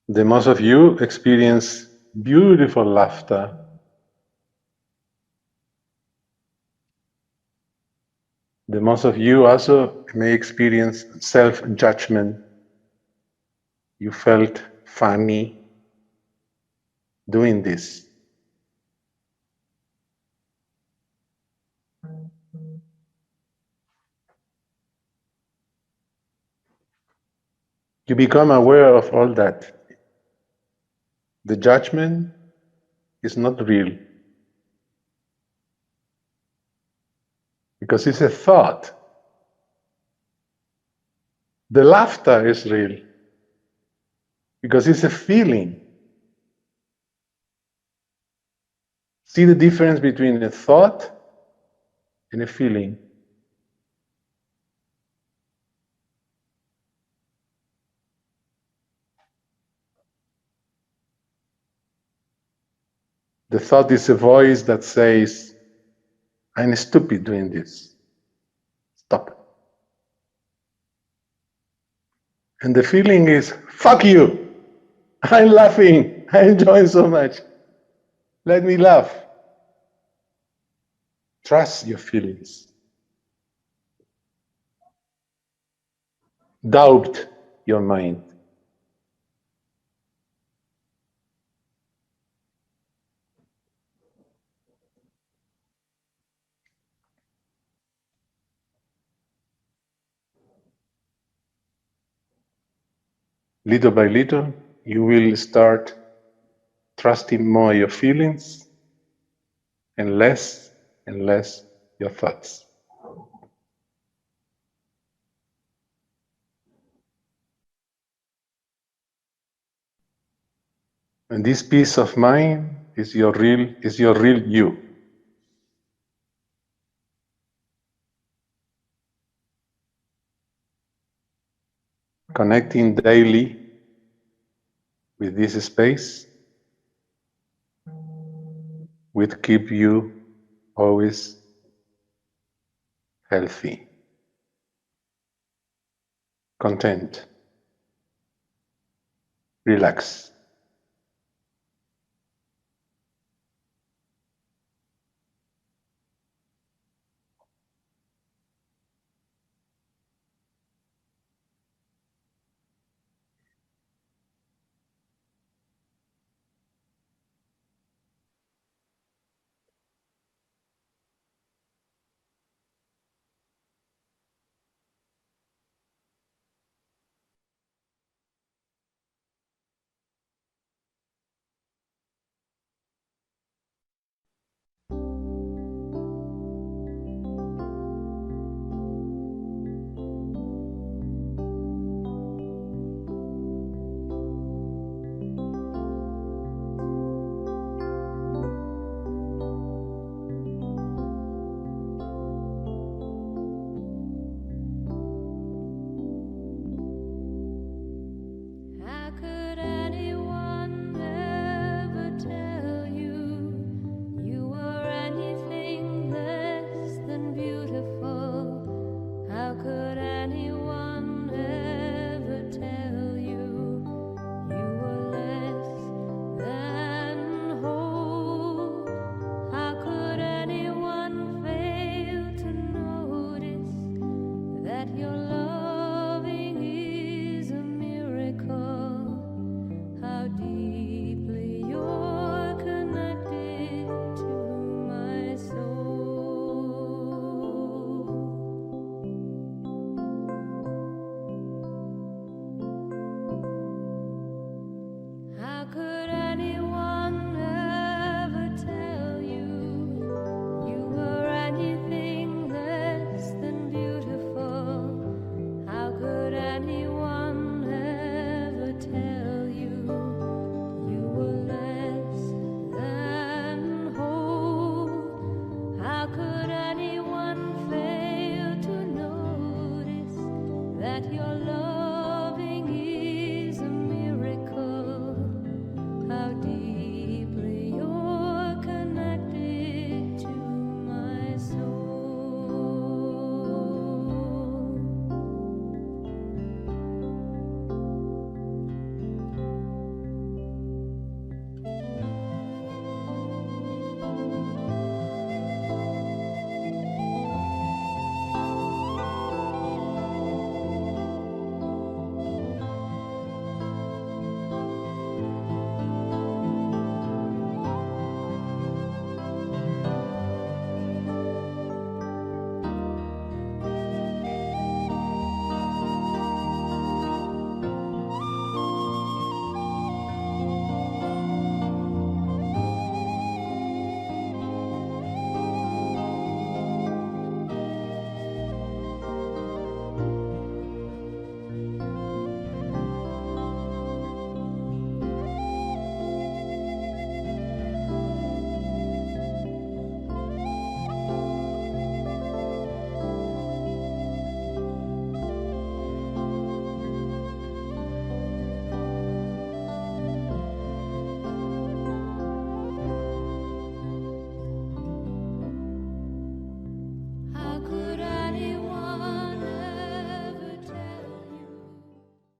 The most of you experience beautiful laughter. The most of you also may experience self-judgment. You felt funny doing this. You become aware of all that. The judgment is not real because it's a thought. The laughter is real because it's a feeling. See the difference between a thought and a feeling. The thought is a voice that says, I'm stupid doing this. Stop. And the feeling is, fuck you. I'm laughing. I'm enjoying so much. Let me laugh. Trust your feelings. Doubt your mind. Little by little, you will start trusting more your feelings and less your thoughts. And this peace of mind is your real you. Connecting daily with this space will keep you always healthy, content, relaxed.